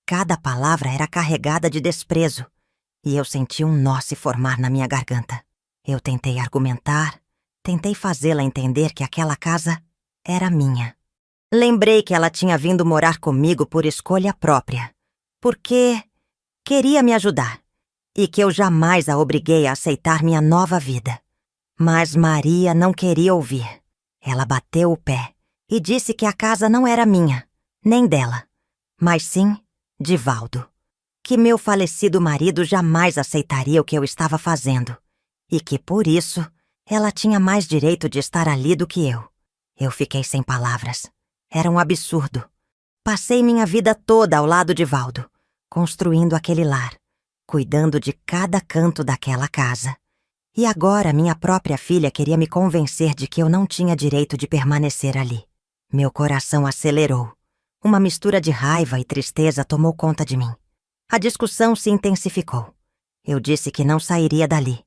Cada palavra era carregada de desprezo, e eu senti um nó se formar na minha garganta. Eu tentei argumentar, tentei fazê-la entender que aquela casa era minha. Lembrei que ela tinha vindo morar comigo por escolha própria, porque queria me ajudar, e que eu jamais a obriguei a aceitar minha nova vida. Mas Maria não queria ouvir. Ela bateu o pé e disse que a casa não era minha, nem dela, mas sim de Valdo. Que meu falecido marido jamais aceitaria o que eu estava fazendo, e que, por isso, ela tinha mais direito de estar ali do que eu. Eu fiquei sem palavras. Era um absurdo. Passei minha vida toda ao lado de Valdo, construindo aquele lar, cuidando de cada canto daquela casa. E agora minha própria filha queria me convencer de que eu não tinha direito de permanecer ali. Meu coração acelerou. Uma mistura de raiva e tristeza tomou conta de mim. A discussão se intensificou. Eu disse que não sairia dali,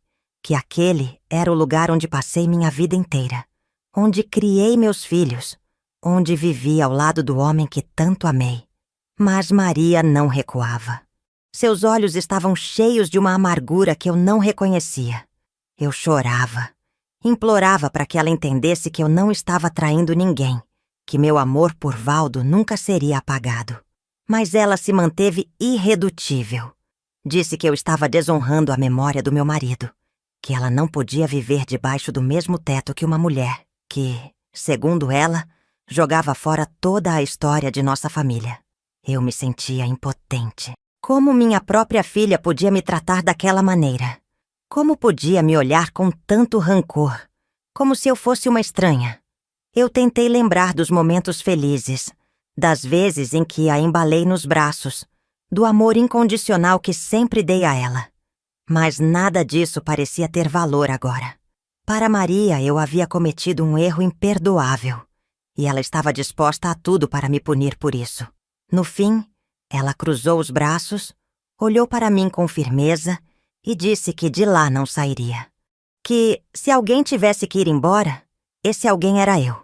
que aquele era o lugar onde passei minha vida inteira, onde criei meus filhos, onde vivi ao lado do homem que tanto amei. Mas Maria não recuava. Seus olhos estavam cheios de uma amargura que eu não reconhecia. Eu chorava, implorava para que ela entendesse que eu não estava traindo ninguém, que meu amor por Valdo nunca seria apagado. Mas ela se manteve irredutível. Disse que eu estava desonrando a memória do meu marido, que ela não podia viver debaixo do mesmo teto que uma mulher que, segundo ela, jogava fora toda a história de nossa família. Eu me sentia impotente. Como minha própria filha podia me tratar daquela maneira? Como podia me olhar com tanto rancor, como se eu fosse uma estranha? Eu tentei lembrar dos momentos felizes, das vezes em que a embalei nos braços, do amor incondicional que sempre dei a ela. Mas nada disso parecia ter valor agora. Para Maria, eu havia cometido um erro imperdoável, e ela estava disposta a tudo para me punir por isso. No fim, ela cruzou os braços, olhou para mim com firmeza e disse que de lá não sairia. Que, se alguém tivesse que ir embora, esse alguém era eu.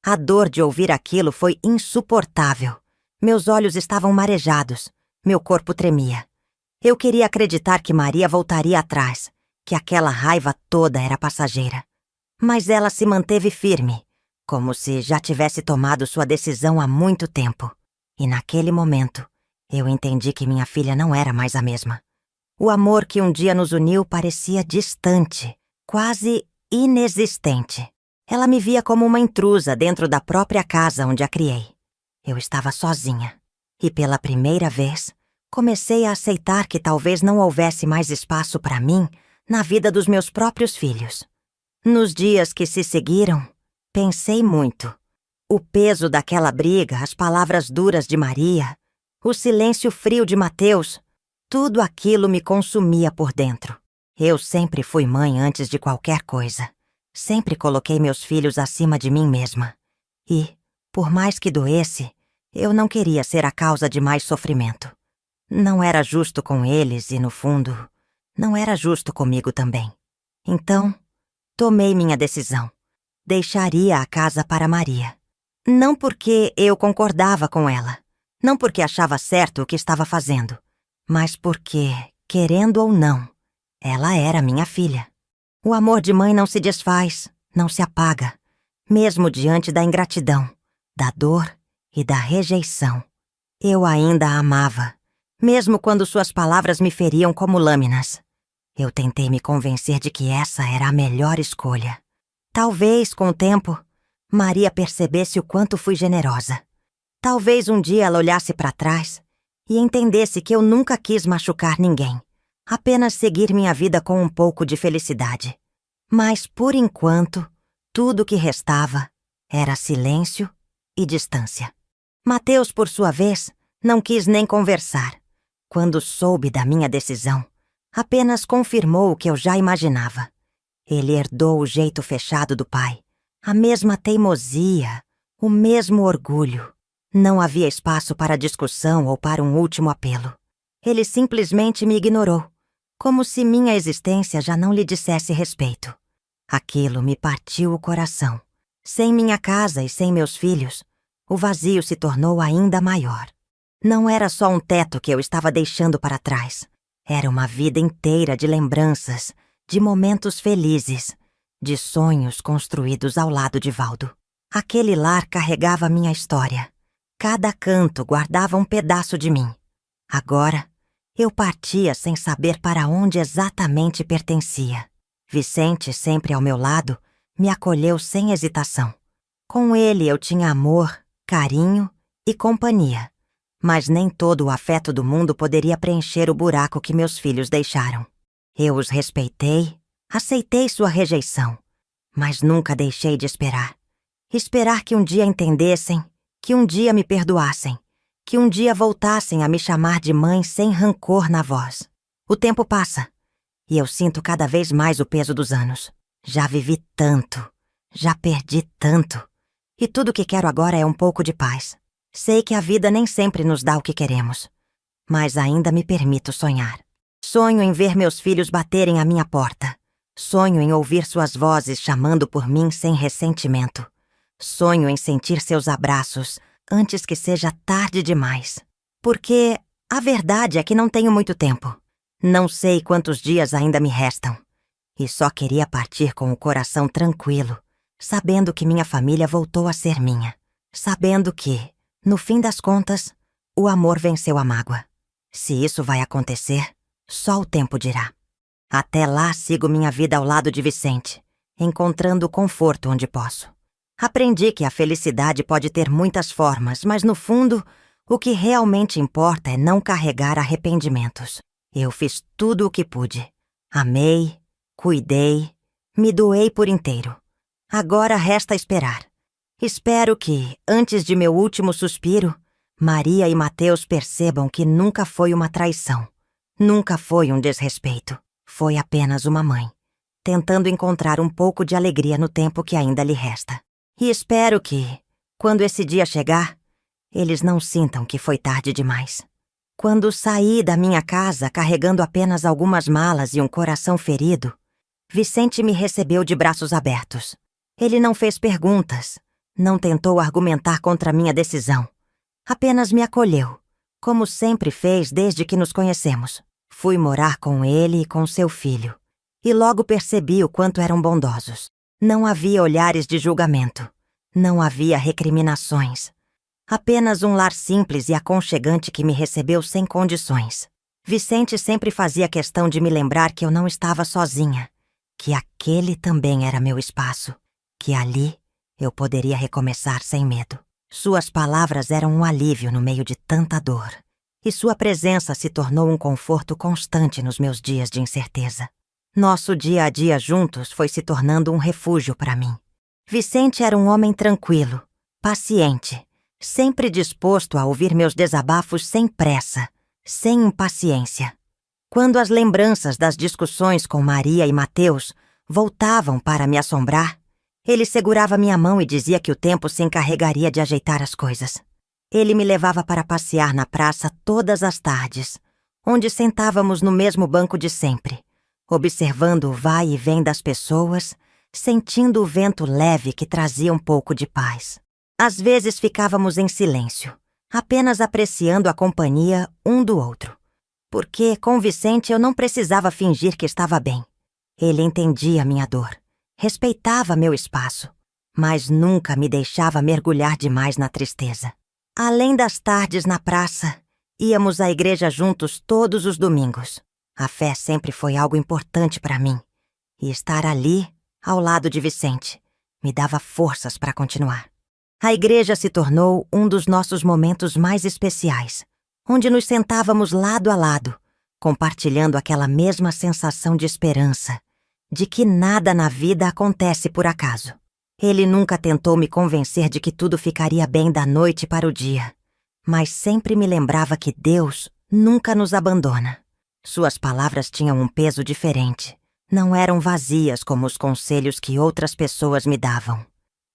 A dor de ouvir aquilo foi insuportável. Meus olhos estavam marejados, meu corpo tremia. Eu queria acreditar que Maria voltaria atrás, que aquela raiva toda era passageira. Mas ela se manteve firme, como se já tivesse tomado sua decisão há muito tempo. E naquele momento, eu entendi que minha filha não era mais a mesma. O amor que um dia nos uniu parecia distante, quase inexistente. Ela me via como uma intrusa dentro da própria casa onde a criei. Eu estava sozinha. E pela primeira vez, comecei a aceitar que talvez não houvesse mais espaço para mim na vida dos meus próprios filhos. Nos dias que se seguiram, pensei muito. O peso daquela briga, as palavras duras de Maria, o silêncio frio de Mateus, tudo aquilo me consumia por dentro. Eu sempre fui mãe antes de qualquer coisa. Sempre coloquei meus filhos acima de mim mesma. E, por mais que doesse, eu não queria ser a causa de mais sofrimento. Não era justo com eles e, no fundo, não era justo comigo também. Então, tomei minha decisão. Deixaria a casa para Maria. Não porque eu concordava com ela, não porque achava certo o que estava fazendo, mas porque, querendo ou não, ela era minha filha. O amor de mãe não se desfaz, não se apaga, mesmo diante da ingratidão, da dor e da rejeição. Eu ainda a amava, mesmo quando suas palavras me feriam como lâminas. Eu tentei me convencer de que essa era a melhor escolha. Talvez, com o tempo, Maria percebesse o quanto fui generosa. Talvez um dia ela olhasse para trás e entendesse que eu nunca quis machucar ninguém, apenas seguir minha vida com um pouco de felicidade. Mas, por enquanto, tudo o que restava era silêncio e distância. Mateus, por sua vez, não quis nem conversar. Quando soube da minha decisão, apenas confirmou o que eu já imaginava. Ele herdou o jeito fechado do pai, a mesma teimosia, o mesmo orgulho. Não havia espaço para discussão ou para um último apelo. Ele simplesmente me ignorou, como se minha existência já não lhe dissesse respeito. Aquilo me partiu o coração. Sem minha casa e sem meus filhos, o vazio se tornou ainda maior. Não era só um teto que eu estava deixando para trás. Era uma vida inteira de lembranças, de momentos felizes, de sonhos construídos ao lado de Valdo. Aquele lar carregava minha história. Cada canto guardava um pedaço de mim. Agora, eu partia sem saber para onde exatamente pertencia. Vicente, sempre ao meu lado, me acolheu sem hesitação. Com ele eu tinha amor, carinho e companhia. Mas nem todo o afeto do mundo poderia preencher o buraco que meus filhos deixaram. Eu os respeitei, aceitei sua rejeição, mas nunca deixei de esperar. Esperar que um dia entendessem, que um dia me perdoassem, que um dia voltassem a me chamar de mãe sem rancor na voz. O tempo passa, e eu sinto cada vez mais o peso dos anos. Já vivi tanto, já perdi tanto, e tudo o que quero agora é um pouco de paz. Sei que a vida nem sempre nos dá o que queremos, mas ainda me permito sonhar. Sonho em ver meus filhos baterem à minha porta. Sonho em ouvir suas vozes chamando por mim sem ressentimento. Sonho em sentir seus abraços antes que seja tarde demais. Porque a verdade é que não tenho muito tempo. Não sei quantos dias ainda me restam. E só queria partir com o coração tranquilo, sabendo que minha família voltou a ser minha. Sabendo que, no fim das contas, o amor venceu a mágoa. Se isso vai acontecer, só o tempo dirá. Até lá sigo minha vida ao lado de Vicente, encontrando conforto onde posso. Aprendi que a felicidade pode ter muitas formas, mas no fundo, o que realmente importa é não carregar arrependimentos. Eu fiz tudo o que pude. Amei, cuidei, me doei por inteiro. Agora resta esperar. Espero que, antes de meu último suspiro, Maria e Mateus percebam que nunca foi uma traição. Nunca foi um desrespeito. Foi apenas uma mãe. tentando encontrar um pouco de alegria no tempo que ainda lhe resta. E espero que, quando esse dia chegar, eles não sintam que foi tarde demais. Quando saí da minha casa carregando apenas algumas malas e um coração ferido, Vicente me recebeu de braços abertos. Ele não fez perguntas, não tentou argumentar contra minha decisão. Apenas me acolheu, como sempre fez desde que nos conhecemos. Fui morar com ele e com seu filho, e logo percebi o quanto eram bondosos. Não havia olhares de julgamento, não havia recriminações. Apenas um lar simples e aconchegante que me recebeu sem condições. Vicente sempre fazia questão de me lembrar que eu não estava sozinha, que aquele também era meu espaço, que ali eu poderia recomeçar sem medo. Suas palavras eram um alívio no meio de tanta dor, e sua presença se tornou um conforto constante nos meus dias de incerteza. Nosso dia a dia juntos foi se tornando um refúgio para mim. Vicente era um homem tranquilo, paciente, sempre disposto a ouvir meus desabafos sem pressa, sem impaciência. Quando as lembranças das discussões com Maria e Mateus voltavam para me assombrar, ele segurava minha mão e dizia que o tempo se encarregaria de ajeitar as coisas. Ele me levava para passear na praça todas as tardes, onde sentávamos no mesmo banco de sempre, observando o vai e vem das pessoas, sentindo o vento leve que trazia um pouco de paz. Às vezes ficávamos em silêncio, apenas apreciando a companhia um do outro. Porque, com Vicente, eu não precisava fingir que estava bem. Ele entendia minha dor, respeitava meu espaço, mas nunca me deixava mergulhar demais na tristeza. Além das tardes na praça, íamos à igreja juntos todos os domingos. A fé sempre foi algo importante para mim, e estar ali, ao lado de Vicente, me dava forças para continuar. A igreja se tornou um dos nossos momentos mais especiais, onde nos sentávamos lado a lado, compartilhando aquela mesma sensação de esperança, de que nada na vida acontece por acaso. Ele nunca tentou me convencer de que tudo ficaria bem da noite para o dia, mas sempre me lembrava que Deus nunca nos abandona. Suas palavras tinham um peso diferente, não eram vazias como os conselhos que outras pessoas me davam.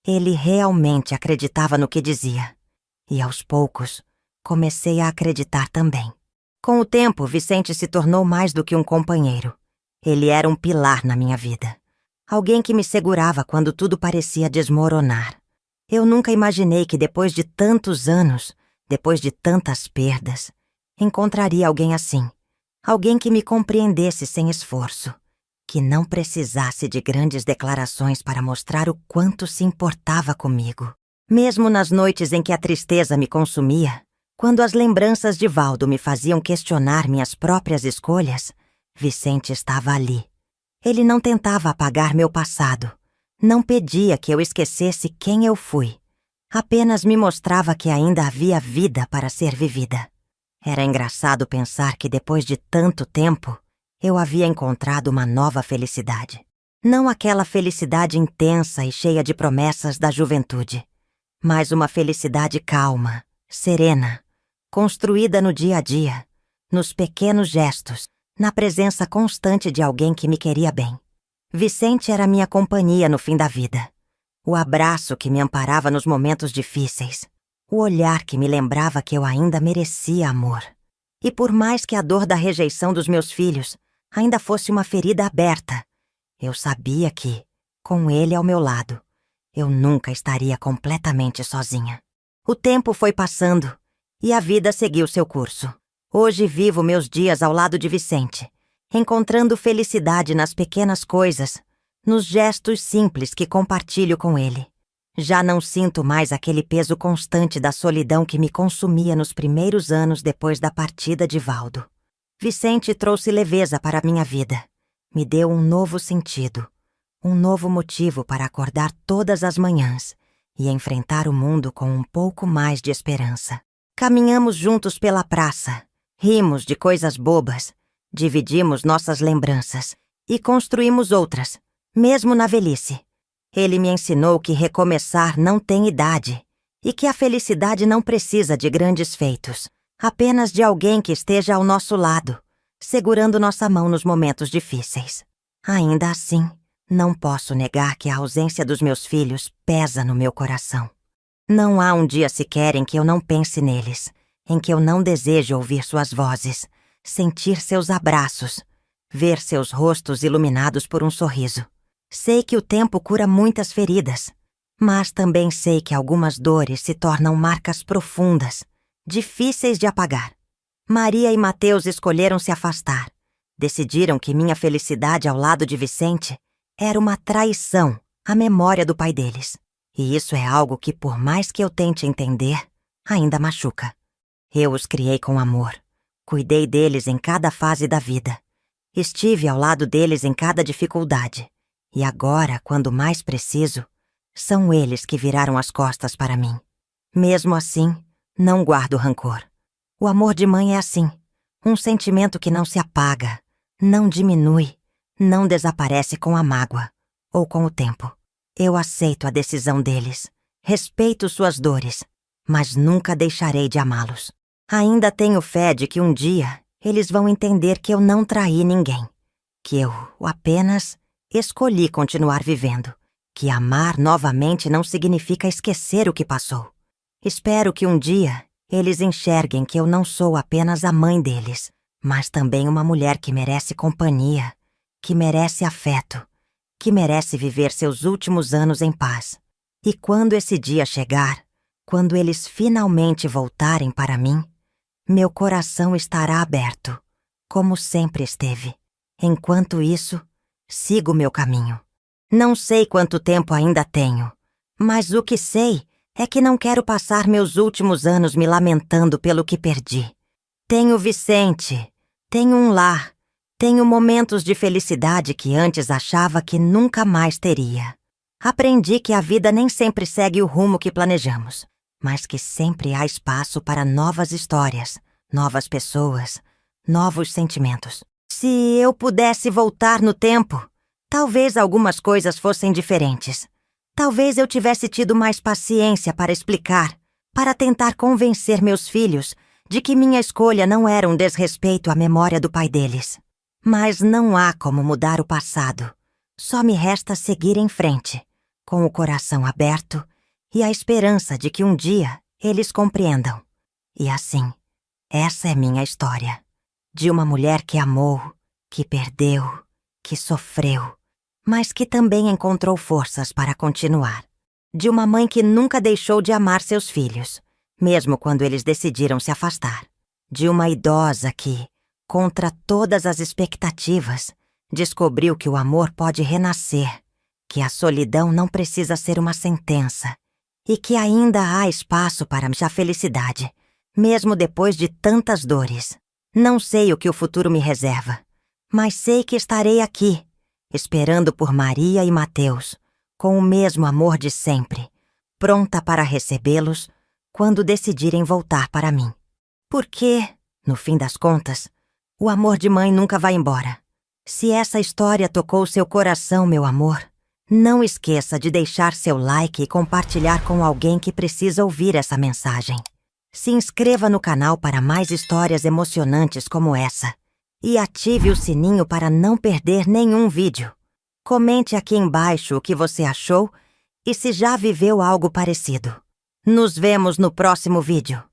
Ele realmente acreditava no que dizia, e aos poucos comecei a acreditar também. Com o tempo, Vicente se tornou mais do que um companheiro. Ele era um pilar na minha vida. Alguém que me segurava quando tudo parecia desmoronar. Eu nunca imaginei que depois de tantos anos, depois de tantas perdas, encontraria alguém assim. Alguém que me compreendesse sem esforço, que não precisasse de grandes declarações para mostrar o quanto se importava comigo. Mesmo nas noites em que a tristeza me consumia, quando as lembranças de Valdo me faziam questionar minhas próprias escolhas, Vicente estava ali. Ele não tentava apagar meu passado, não pedia que eu esquecesse quem eu fui. Apenas me mostrava que ainda havia vida para ser vivida. Era engraçado pensar que depois de tanto tempo, eu havia encontrado uma nova felicidade. Não aquela felicidade intensa e cheia de promessas da juventude, mas uma felicidade calma, serena, construída no dia a dia, nos pequenos gestos, na presença constante de alguém que me queria bem. Vicente era minha companhia no fim da vida, o abraço que me amparava nos momentos difíceis, o olhar que me lembrava que eu ainda merecia amor. E por mais que a dor da rejeição dos meus filhos ainda fosse uma ferida aberta, eu sabia que, com ele ao meu lado, eu nunca estaria completamente sozinha. O tempo foi passando e a vida seguiu seu curso. Hoje vivo meus dias ao lado de Vicente, encontrando felicidade nas pequenas coisas, nos gestos simples que compartilho com ele. Já não sinto mais aquele peso constante da solidão que me consumia nos primeiros anos depois da partida de Valdo. Vicente trouxe leveza para a minha vida, me deu um novo sentido, um novo motivo para acordar todas as manhãs e enfrentar o mundo com um pouco mais de esperança. Caminhamos juntos pela praça, rimos de coisas bobas, dividimos nossas lembranças e construímos outras, mesmo na velhice. Ele me ensinou que recomeçar não tem idade e que a felicidade não precisa de grandes feitos, apenas de alguém que esteja ao nosso lado, segurando nossa mão nos momentos difíceis. Ainda assim, não posso negar que a ausência dos meus filhos pesa no meu coração. Não há um dia sequer em que eu não pense neles, em que eu não deseje ouvir suas vozes, sentir seus abraços, ver seus rostos iluminados por um sorriso. Sei que o tempo cura muitas feridas, mas também sei que algumas dores se tornam marcas profundas, difíceis de apagar. Maria e Mateus escolheram se afastar. Decidiram que minha felicidade ao lado de Vicente era uma traição à memória do pai deles. E isso é algo que, por mais que eu tente entender, ainda machuca. Eu os criei com amor. Cuidei deles em cada fase da vida. Estive ao lado deles em cada dificuldade. E agora, quando mais preciso, são eles que viraram as costas para mim. Mesmo assim, não guardo rancor. O amor de mãe é assim, um sentimento que não se apaga, não diminui, não desaparece com a mágoa ou com o tempo. Eu aceito a decisão deles, respeito suas dores, mas nunca deixarei de amá-los. Ainda tenho fé de que um dia eles vão entender que eu não traí ninguém, que eu apenas escolhi continuar vivendo, que amar novamente não significa esquecer o que passou. Espero que um dia eles enxerguem que eu não sou apenas a mãe deles, mas também uma mulher que merece companhia, que merece afeto, que merece viver seus últimos anos em paz. E quando esse dia chegar, quando eles finalmente voltarem para mim, meu coração estará aberto, como sempre esteve. Enquanto isso, sigo meu caminho. Não sei quanto tempo ainda tenho, mas o que sei é que não quero passar meus últimos anos me lamentando pelo que perdi. Tenho Vicente, tenho um lar, tenho momentos de felicidade que antes achava que nunca mais teria. Aprendi que a vida nem sempre segue o rumo que planejamos, mas que sempre há espaço para novas histórias, novas pessoas, novos sentimentos. Se eu pudesse voltar no tempo, talvez algumas coisas fossem diferentes. Talvez eu tivesse tido mais paciência para explicar, para tentar convencer meus filhos de que minha escolha não era um desrespeito à memória do pai deles. Mas não há como mudar o passado. Só me resta seguir em frente, com o coração aberto e a esperança de que um dia eles compreendam. E assim, essa é minha história. De uma mulher que amou, que perdeu, que sofreu, mas que também encontrou forças para continuar. De uma mãe que nunca deixou de amar seus filhos, mesmo quando eles decidiram se afastar. De uma idosa que, contra todas as expectativas, descobriu que o amor pode renascer, que a solidão não precisa ser uma sentença e que ainda há espaço para a felicidade, mesmo depois de tantas dores. Não sei o que o futuro me reserva, mas sei que estarei aqui, esperando por Maria e Mateus, com o mesmo amor de sempre, pronta para recebê-los quando decidirem voltar para mim. Porque, no fim das contas, o amor de mãe nunca vai embora. Se essa história tocou seu coração, meu amor, não esqueça de deixar seu like e compartilhar com alguém que precisa ouvir essa mensagem. Se inscreva no canal para mais histórias emocionantes como essa. E ative o sininho para não perder nenhum vídeo. Comente aqui embaixo o que você achou e se já viveu algo parecido. Nos vemos no próximo vídeo.